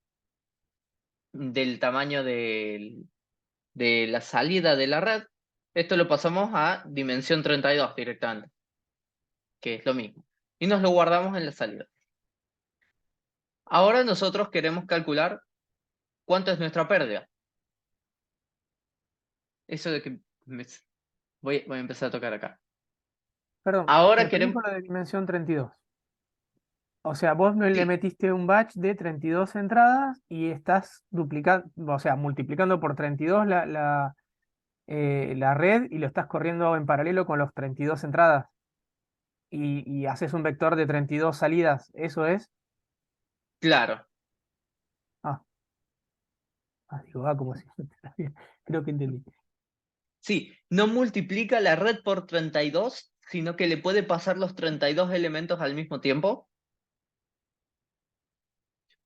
la salida de la red. Esto lo pasamos a dimensión 32 directamente, que es lo mismo. Y nos lo guardamos en la salida. Ahora nosotros queremos calcular cuánto es nuestra pérdida. Eso de que... Voy a empezar a tocar acá. Perdón, Ahora repetí queremos... con la de dimensión 32. O sea, vos no le Sí, metiste un batch de 32 entradas y estás duplicando, o sea, multiplicando por 32 la red y lo estás corriendo en paralelo con los 32 entradas y haces un vector de 32 salidas. ¿Eso es? claro. Ah, digo, como si creo que entendí. Sí, no multiplica la red por 32, sino que le puede pasar los 32 elementos al mismo tiempo.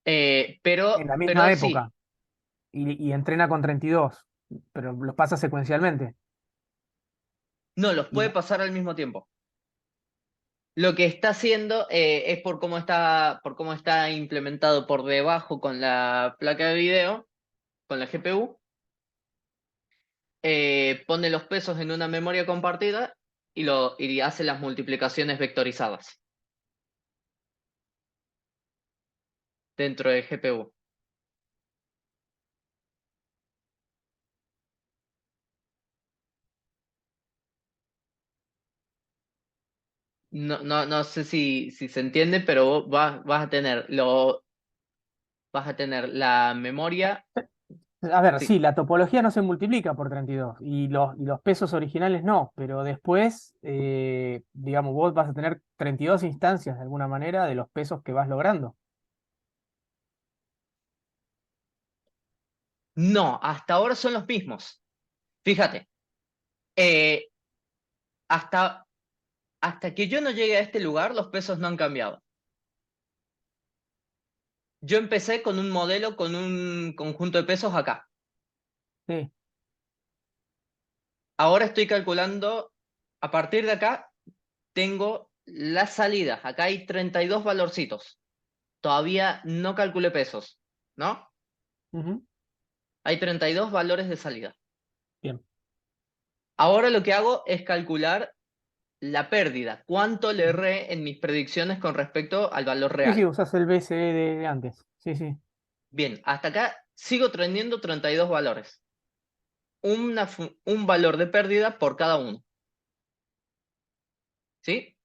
En la Pero misma época sí, y entrena con 32, pero los pasa secuencialmente. no, los Y puede no. pasar al mismo tiempo. Lo que está haciendo es por cómo está implementado por debajo con la placa de video, con la GPU, pone los pesos en una memoria compartida y hace las multiplicaciones vectorizadas dentro de GPU. No sé si se entiende, pero vos vas a tener la memoria. A ver, Sí. sí, la topología no se multiplica por 32 y los pesos originales no, pero después, digamos, vos vas a tener 32 instancias de alguna manera de los pesos que vas logrando. No, hasta ahora son los mismos. Fíjate, eh, hasta, hasta que yo no llegue a este lugar, los pesos no han cambiado. Yo empecé con un modelo con un conjunto de pesos acá. Sí. Ahora estoy calculando, a partir de acá, tengo las salidas. Acá hay 32 valorcitos. Todavía no calculé pesos, ¿no? Ujú. Hay 32 valores de salida. Bien. Ahora lo que hago es calcular la pérdida. ¿Cuánto le Ujú. erré en mis predicciones con respecto al valor Sí, sí, real? usas el BCD de antes. Sí, sí. Bien, hasta acá sigo teniendo 32 valores. Un valor de pérdida por cada uno. ¿Sí?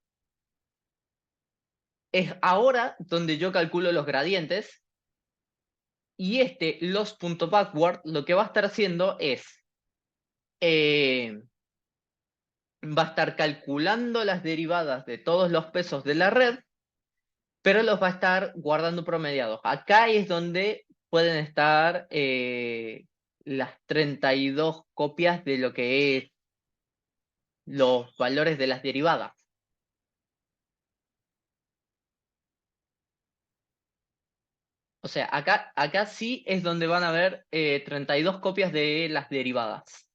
Es ahora donde yo calculo los gradientes y este loss.backward lo que va a estar haciendo es eh, va a estar calculando las derivadas de todos los pesos de la red, pero los va a estar guardando promediados. Acá es donde pueden estar las 32 copias de lo que es los valores de las derivadas. O sea, acá sí es donde van a haber 32 copias de las derivadas.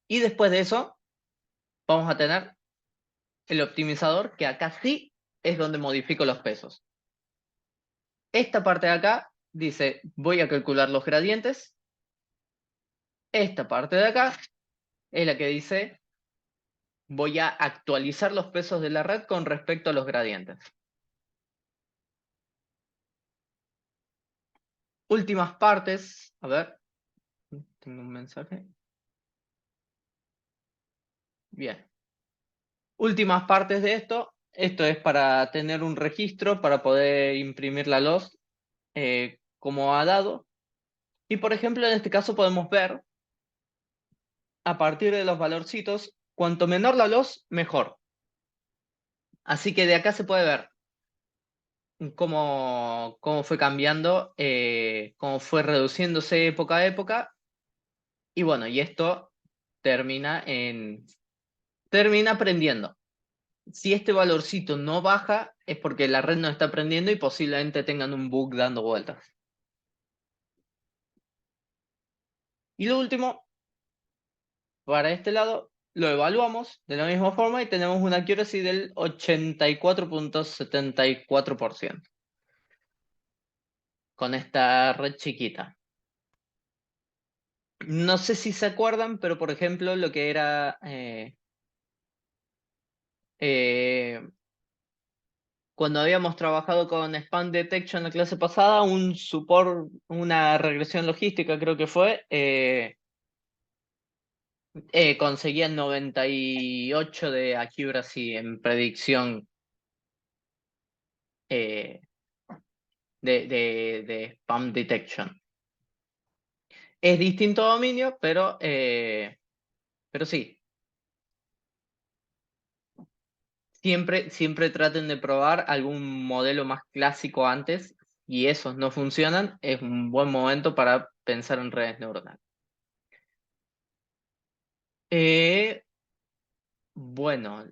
Y después de eso, vamos a tener el optimizador, que acá sí es donde modifico los pesos. Esta parte de acá dice, voy a calcular los gradientes. Esta parte de acá es la que dice, voy a actualizar los pesos de la red con respecto a los gradientes. Últimas partes, a ver, tengo un mensaje. Bien. Últimas partes de esto es para tener un registro, para poder imprimir la loss como ha dado. Y por ejemplo, en este caso podemos ver, a partir de los valorcitos, cuanto menor la loss, mejor. Así que de acá se puede ver cómo fue cambiando, cómo fue reduciéndose época a época. Y bueno, y esto termina aprendiendo. si este valorcito no baja, es porque la red no está aprendiendo y posiblemente tengan un bug dando vueltas. Y lo último, para este lado, lo evaluamos de la misma forma y tenemos una accuracy del 84.74% con esta red chiquita. No sé si se acuerdan, pero por ejemplo, lo que era cuando habíamos trabajado con Spam Detection la clase pasada, un support, una regresión logística creo que fue, conseguía 98 de accuracy en predicción eh, de Spam Detection. Es distinto dominio, pero sí. Siempre traten de probar algún modelo más clásico antes y esos no funcionan, es un buen momento para pensar en redes neuronales. Bueno,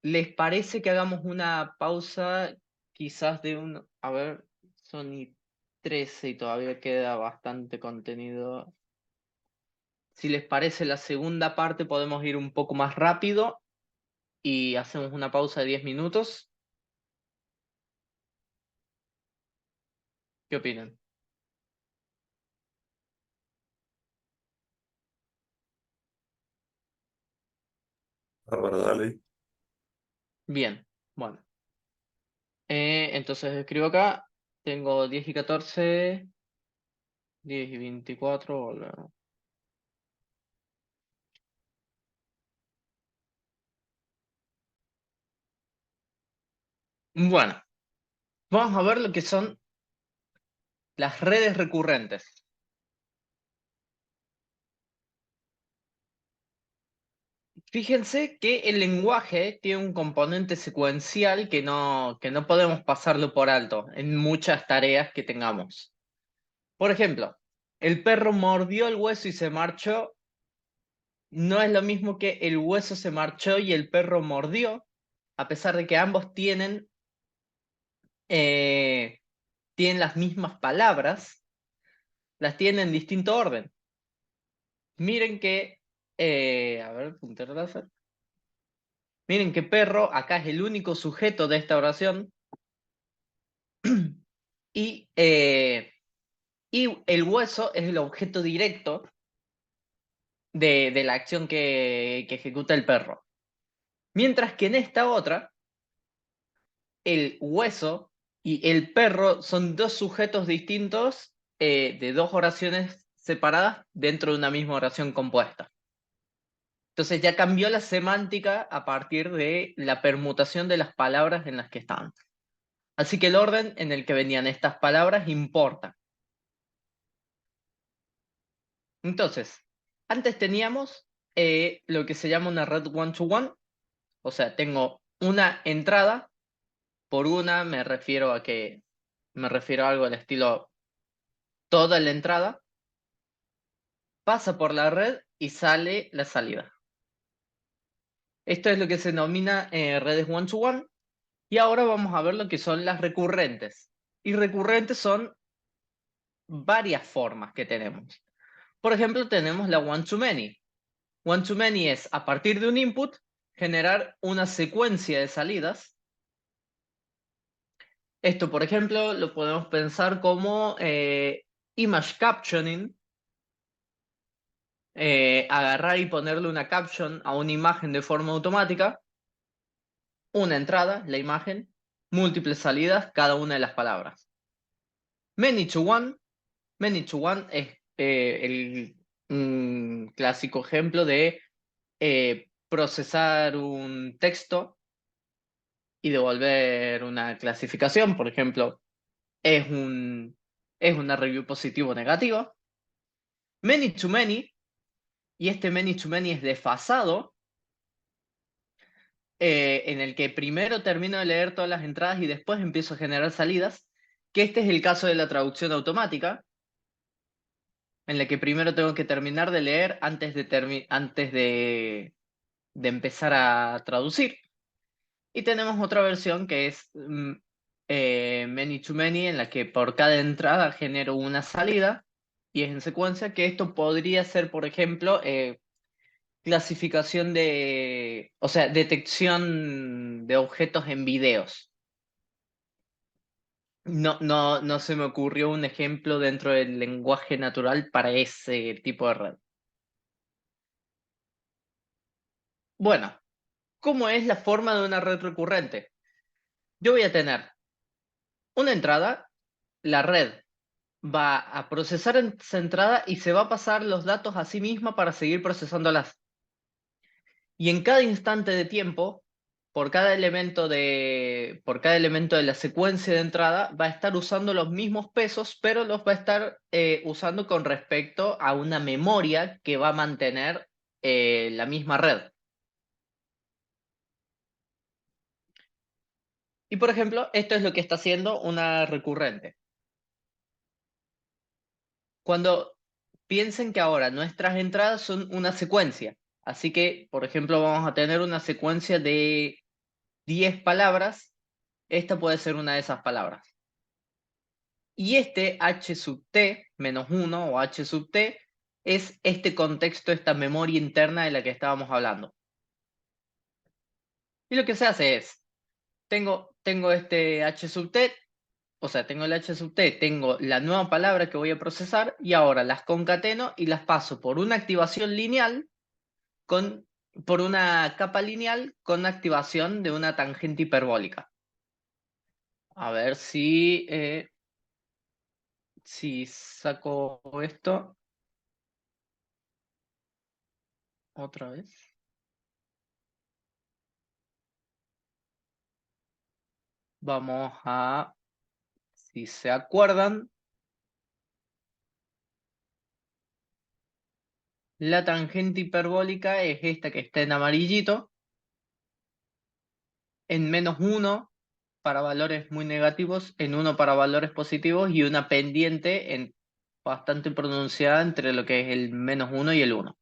¿les parece que hagamos una pausa quizás de un... A ver, son y 13 y todavía queda bastante contenido. Si les parece la segunda parte podemos ir un poco más rápido y hacemos una pausa de 10 minutos. ¿Qué opinan? Bárbaro, dale. Bien, bueno. Entonces escribo acá, tengo 10 y 14, 10 y 24. Bueno, vamos a ver lo que son las redes recurrentes. Fíjense que el lenguaje tiene un componente secuencial que no podemos pasarlo por alto en muchas tareas que tengamos. Por ejemplo, el perro mordió el hueso y se marchó. No es lo mismo que el hueso se marchó y el perro mordió, a pesar de que ambos eh, tienen las mismas palabras, las tienen en distinto orden. Miren que, a ver, puntero láser. Miren que perro acá es el único sujeto de esta oración y, y el hueso es el objeto directo de la acción que ejecuta el perro. Mientras que en esta otra, el hueso y el perro son dos sujetos distintos de dos oraciones separadas dentro de una misma oración compuesta. Entonces ya cambió la semántica a partir de la permutación de las palabras en las que estaban. Así que el orden en el que venían estas palabras importa. Entonces, antes teníamos lo que se llama una red one-to-one, o sea, tengo una entrada, por una me refiero a algo del estilo toda la entrada, pasa por la red y sale la salida. Esto es lo que se denomina redes one-to-one. Y ahora vamos a ver lo que son las recurrentes. Y recurrentes son varias formas que tenemos. Por ejemplo, tenemos la one-to-many. One-to-many es, a partir de un input, generar una secuencia de salidas. Esto, por ejemplo, lo podemos pensar como image captioning. Agarrar y ponerle una caption a una imagen de forma automática. Una entrada, la imagen, múltiples salidas, cada una de las palabras. Many to one. Many to one es un clásico ejemplo de procesar un texto y devolver una clasificación. Por ejemplo, es una review positivo o negativa. Many to many, y este many to many es desfasado, en el que primero termino de leer todas las entradas y después empiezo a generar salidas, que este es el caso de la traducción automática, en la que primero tengo que terminar de leer antes de empezar a traducir. Y tenemos otra versión que es many to many, en la que por cada entrada genero una salida, y es en secuencia, que esto podría ser, por ejemplo, clasificación o sea, detección de objetos en videos. No se me ocurrió un ejemplo dentro del lenguaje natural para ese tipo de red. Bueno, ¿cómo es la forma de una red recurrente? Yo voy a tener una entrada, la red va a procesar esa entrada y se va a pasar los datos a sí misma para seguir procesándolas. Y en cada instante de tiempo, por cada elemento de la secuencia de entrada, va a estar usando los mismos pesos, pero los va a estar usando con respecto a una memoria que va a mantener la misma red. Y por ejemplo, esto es lo que está haciendo una recurrente. Cuando piensen que ahora nuestras entradas son una secuencia, así que, por ejemplo, vamos a tener una secuencia de 10 palabras, esta puede ser una de esas palabras. Y este h sub t menos 1 o h sub t es este contexto, esta memoria interna de la que estábamos hablando. Y lo que se hace es, tengo este h sub t, o sea, tengo el h sub t, tengo la nueva palabra que voy a procesar y ahora las concateno y las paso por una activación lineal por una capa lineal con activación de una tangente hiperbólica. A ver si saco esto otra vez. Vamos a, si se acuerdan, la tangente hiperbólica es esta que está en amarillito, en -1 para valores muy negativos, en 1 para valores positivos y una pendiente bastante pronunciada entre lo que es el -1 y el 1.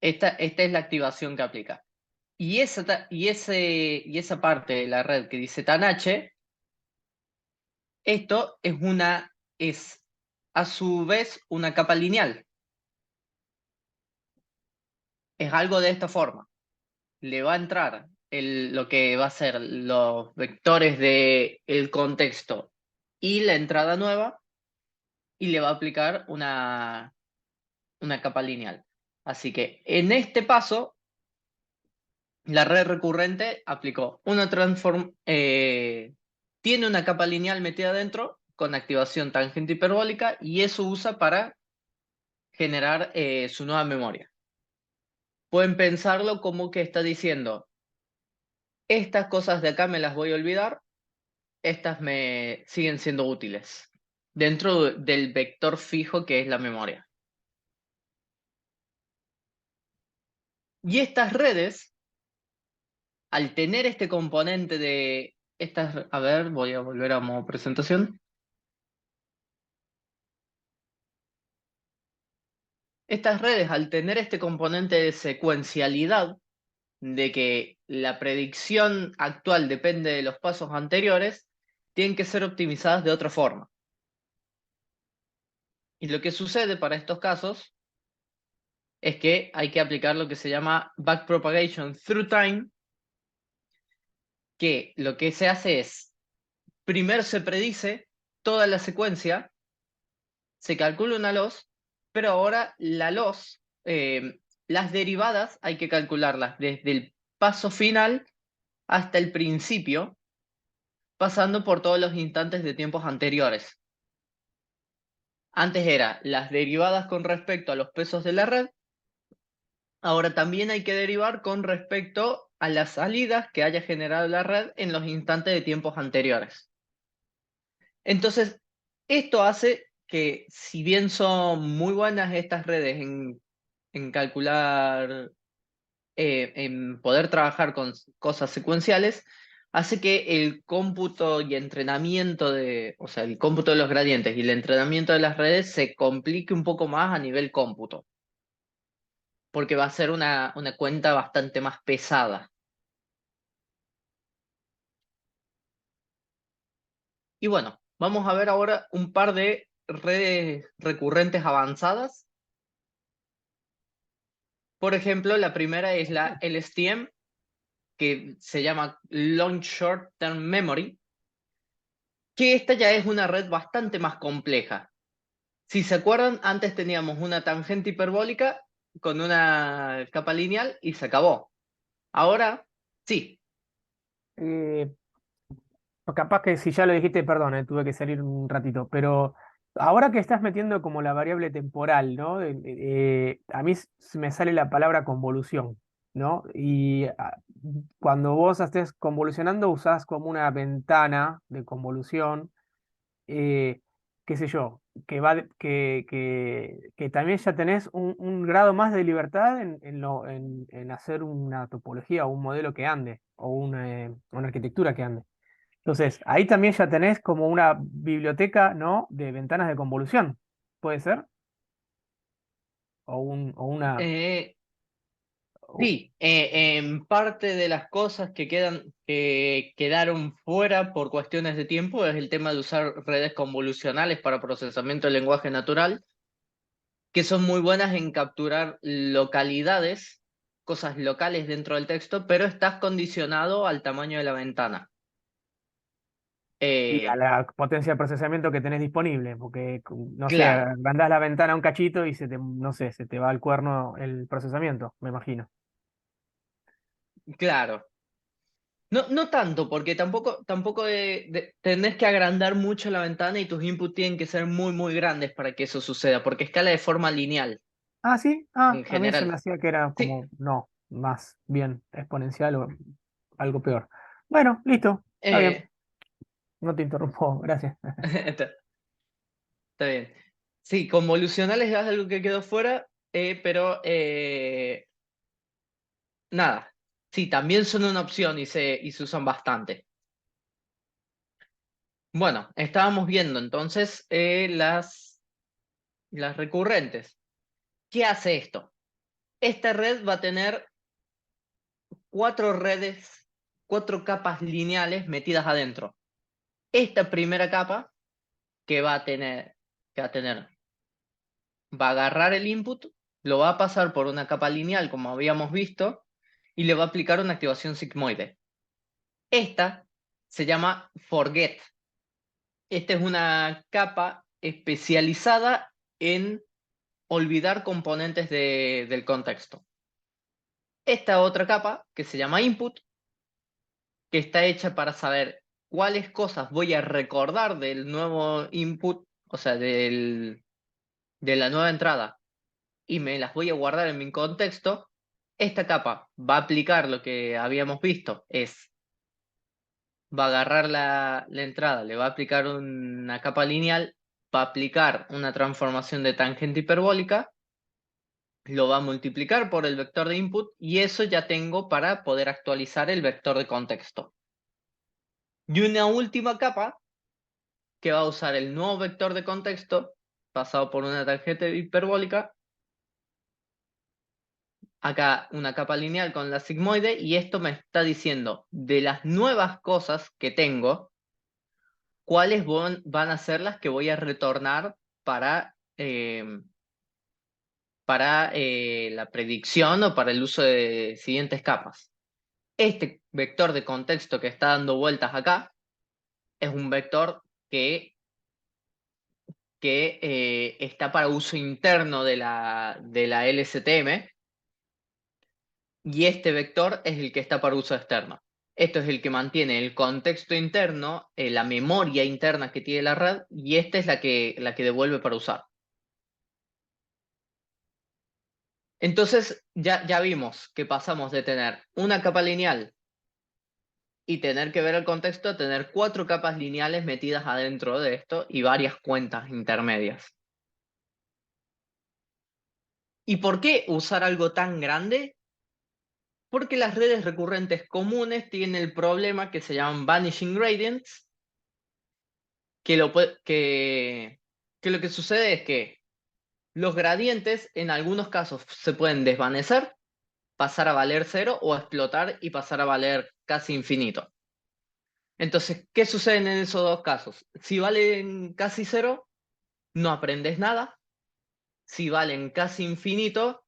Esta es la activación que aplica. Y esa parte de la red que dice tan H, esto es a su vez una capa lineal. Es algo de esta forma. Le va a entrar lo que va a ser los vectores del contexto y la entrada nueva, y le va a aplicar una capa lineal. Así que en este paso, la red recurrente aplicó tiene una capa lineal metida adentro con activación tangente hiperbólica, y eso usa para generar su nueva memoria. Pueden pensarlo como que está diciendo, estas cosas de acá me las voy a olvidar, estas me siguen siendo útiles dentro del vector fijo que es la memoria. Y estas redes, al tener este componente de estas, a ver, voy a volver a modo presentación. Estas redes, al tener este componente de secuencialidad, de que la predicción actual depende de los pasos anteriores, tienen que ser optimizadas de otra forma. Y lo que sucede para estos casos es que hay que aplicar lo que se llama backpropagation through time, que lo que se hace es, primero se predice toda la secuencia, se calcula una loss, pero ahora la loss, las derivadas hay que calcularlas desde el paso final hasta el principio, pasando por todos los instantes de tiempos anteriores. Antes era las derivadas con respecto a los pesos de la red, ahora también hay que derivar con respecto a las salidas que haya generado la red en los instantes de tiempos anteriores. Entonces, esto hace que, si bien son muy buenas estas redes en calcular, en poder trabajar con cosas secuenciales, hace que el cómputo y entrenamiento o sea, el cómputo de los gradientes y el entrenamiento de las redes se complique un poco más a nivel cómputo. porque va a ser una cuenta bastante más pesada. Y bueno, vamos a ver ahora un par de redes recurrentes avanzadas. Por ejemplo, la primera es la LSTM, que se llama Long Short Term Memory, que esta ya es una red bastante más compleja. Si se acuerdan, antes teníamos una tangente hiperbólica con una capa lineal y se acabó. Ahora, sí. Eh, Capaz que si ya lo dijiste, perdón, tuve que salir un ratito, pero ahora que estás metiendo como la variable temporal, ¿no? A mí me sale la palabra convolución, ¿no? Y cuando vos estés convolucionando, usás como una ventana de convolución, eh, qué sé yo, que también ya tenés un grado más de libertad en hacer una topología o un modelo que ande, o una arquitectura que ande. Entonces, ahí también ya tenés como una biblioteca, ¿no? De ventanas de convolución, ¿puede ser? O una... Eh, o- sí, en parte de las cosas que quedaron fuera por cuestiones de tiempo es el tema de usar redes convolucionales para procesamiento del lenguaje natural, que son muy buenas en capturar localidades, cosas locales dentro del texto, pero estás condicionado al tamaño de la ventana. y a Eh, la potencia de procesamiento que tenés disponible, porque, no sé, claro, agrandás la ventana un cachito y no sé, se te va al cuerno el procesamiento, me imagino. claro. No, no tanto, porque tampoco tenés que agrandar mucho la ventana y tus inputs tienen que ser muy, muy grandes para que eso suceda, porque escala de forma lineal Ah, sí, en a mí se me general. hacía que era Sí, como, no, más bien exponencial o algo peor. Bueno, listo, está bien, eh, no te interrumpo, gracias. está, está bien. Sí, convolucionales es algo que quedó fuera, pero nada. Sí, también son una opción y se usan bastante. Bueno, estábamos viendo entonces las recurrentes. ¿Qué hace esto? Esta red va a tener cuatro redes, cuatro capas lineales metidas adentro. Esta primera capa que va a tener, que va a tener, va a agarrar el input, lo va a pasar por una capa lineal como habíamos visto y le va a aplicar una activación sigmoide. Esta se llama forget. Esta es una capa especializada en olvidar componentes del contexto. Esta otra capa, que se llama input, que está hecha para saber cuáles cosas voy a recordar del nuevo input, o sea, de la nueva entrada, y me las voy a guardar en mi contexto. Esta capa va a aplicar lo que habíamos visto, va a agarrar la entrada, le va a aplicar una capa lineal, va a aplicar una transformación de tangente hiperbólica, lo va a multiplicar por el vector de input y eso ya tengo para poder actualizar el vector de contexto. Y una última capa que va a usar el nuevo vector de contexto pasado por una tangente hiperbólica, acá una capa lineal con la sigmoide, y esto me está diciendo de las nuevas cosas que tengo, cuáles van a ser las que voy a retornar para la predicción o para el uso de siguientes capas. Este vector de contexto que está dando vueltas acá es un vector que está para uso interno de la LSTM, y este vector es el que está para uso externo. Esto es el que mantiene el contexto interno, la memoria interna que tiene la red, y esta es la que devuelve para usar. Entonces ya vimos que pasamos de tener una capa lineal y tener que ver el contexto a tener cuatro capas lineales metidas adentro de esto y varias cuentas intermedias. ¿Y por qué usar algo tan grande? Porque las redes recurrentes comunes tienen el problema que se llaman vanishing gradients, que lo que sucede es que Los gradientes en algunos casos se pueden desvanecer, pasar a valer 0 o explotar y pasar a valer casi infinito. Entonces, ¿qué sucede en esos dos casos? Si valen casi 0, no aprendes nada. Si valen casi infinito,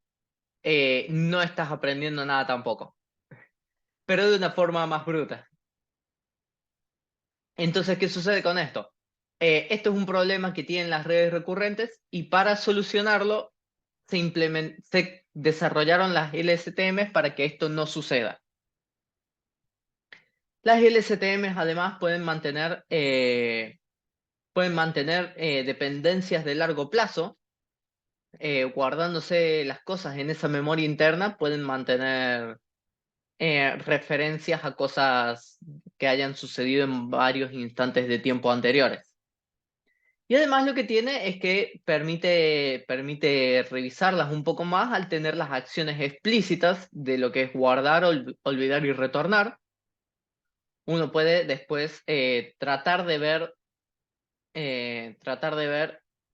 no estás aprendiendo nada tampoco, pero de una forma más bruta. Entonces, ¿qué sucede con esto? Esto es un problema que tienen las redes recurrentes y para solucionarlo se desarrollaron las LSTM para que esto no suceda. Las LSTM además pueden mantener dependencias de largo plazo, guardándose las cosas en esa memoria interna, pueden mantener referencias a cosas que hayan sucedido en varios instantes de tiempo anteriores. Y además lo que tiene es que permite revisarlas un poco más al tener las acciones explícitas de lo que es guardar, olvidar y retornar. Uno puede después tratar de ver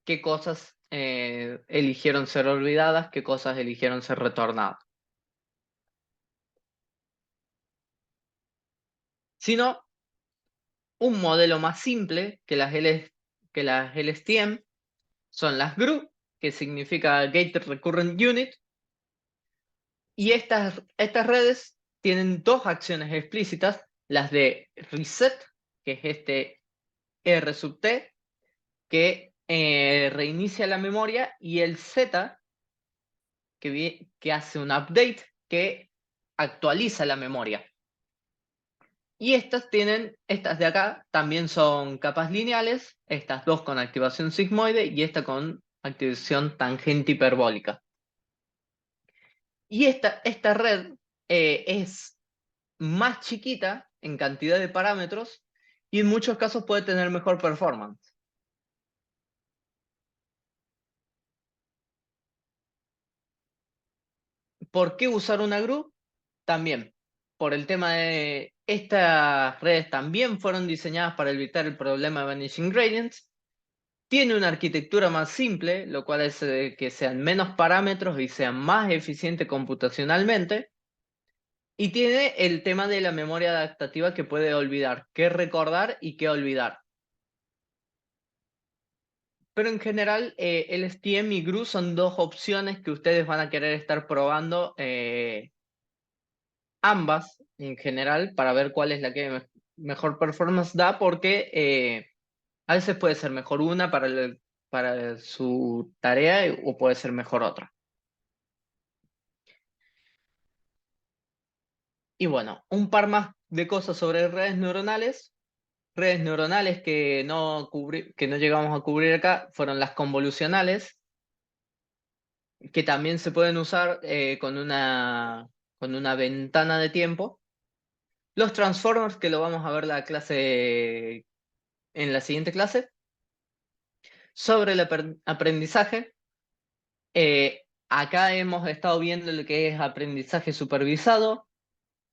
qué cosas eligieron ser olvidadas, qué cosas eligieron ser retornadas. Si no, un modelo más simple que las LSTM son las GRU, que significa Gated Recurrent Unit, y estas redes tienen dos acciones explícitas, las de reset, que es este R sub T, que reinicia la memoria, y el Z, que hace un update, que actualiza la memoria. Y estas de acá también son capas lineales, estas dos con activación sigmoide y esta con activación tangente hiperbólica. Y esta red es más chiquita en cantidad de parámetros y en muchos casos puede tener mejor performance. ¿Por qué usar una GRU? También, por el tema de estas redes también fueron diseñadas para evitar el problema de Vanishing Gradients. Tiene una arquitectura más simple, lo cual es que sean menos parámetros y sean más eficientes computacionalmente. Y tiene el tema de la memoria adaptativa que puede olvidar qué recordar y qué olvidar. Pero en general, el STM y GRU son dos opciones que ustedes van a querer estar probando, ambas en general, para ver cuál es la que mejor performance da, porque a veces puede ser mejor una para su tarea o puede ser mejor otra. Y bueno, un par más de cosas sobre redes neuronales. Redes neuronales que no llegamos a cubrir acá fueron las convolucionales, que también se pueden usar con una ventana de tiempo. Los transformers, que lo vamos a ver en la siguiente clase. Sobre el aprendizaje, acá hemos estado viendo lo que es aprendizaje supervisado.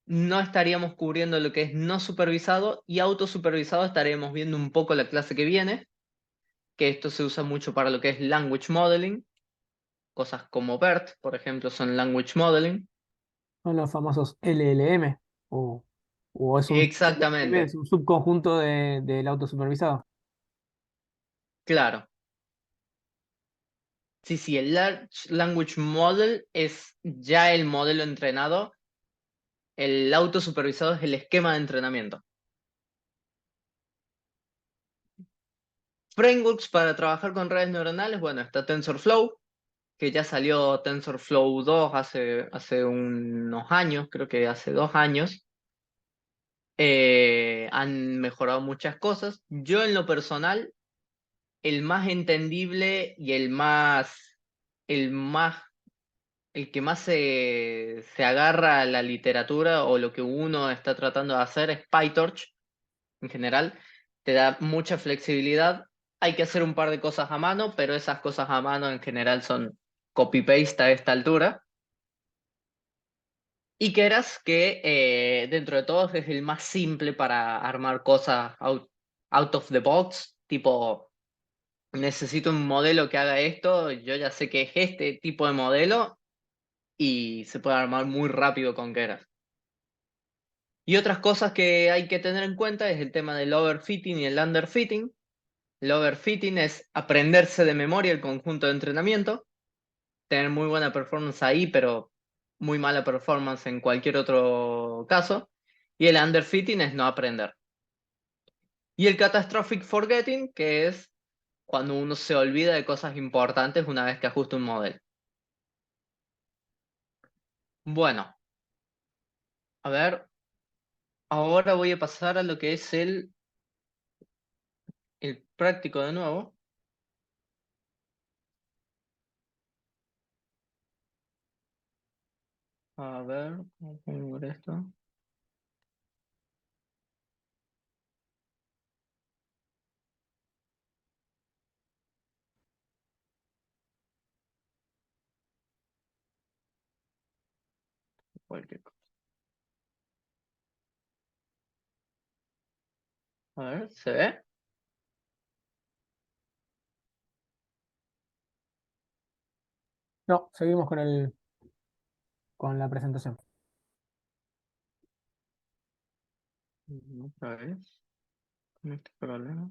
No estaríamos cubriendo lo que es no supervisado, y autosupervisado estaremos viendo un poco la clase que viene, que esto se usa mucho para lo que es language modeling. Cosas como BERT, por ejemplo, son language modeling. Son los famosos LLM, o es un LLM, es Exactamente, un subconjunto del autosupervisado. claro. Sí, el Large Language Model es ya el modelo entrenado. El autosupervisado es el esquema de entrenamiento. Frameworks para trabajar con redes neuronales, bueno, está TensorFlow, que ya salió TensorFlow 2 hace unos años, creo que hace 2 años. Han mejorado muchas cosas. Yo en lo personal, el más entendible y el más, el que más se agarra a la literatura o lo que uno está tratando de hacer es PyTorch. En general, te da mucha flexibilidad. Hay que hacer un par de cosas a mano, pero esas cosas a mano en general son copy-paste a esta altura. Y Keras, que dentro de todos es el más simple para armar cosas out of the box, tipo necesito un modelo que haga esto, yo ya sé que es este tipo de modelo y se puede armar muy rápido con Keras. Y otras cosas que hay que tener en cuenta es el tema del overfitting y el underfitting. El overfitting es aprenderse de memoria el conjunto de entrenamiento, tener muy buena performance ahí, pero muy mala performance en cualquier otro caso. Y el underfitting es no aprender. Y el catastrophic forgetting, que es cuando uno se olvida de cosas importantes una vez que ajusta un modelo. Bueno, a ver, ahora voy a pasar a lo que es el práctico de nuevo. A ver, ¿cómo pongo esto? Cualquier cosa. A ver, ¿se ve? No, seguimos con la presentación. Otra vez, con este problema.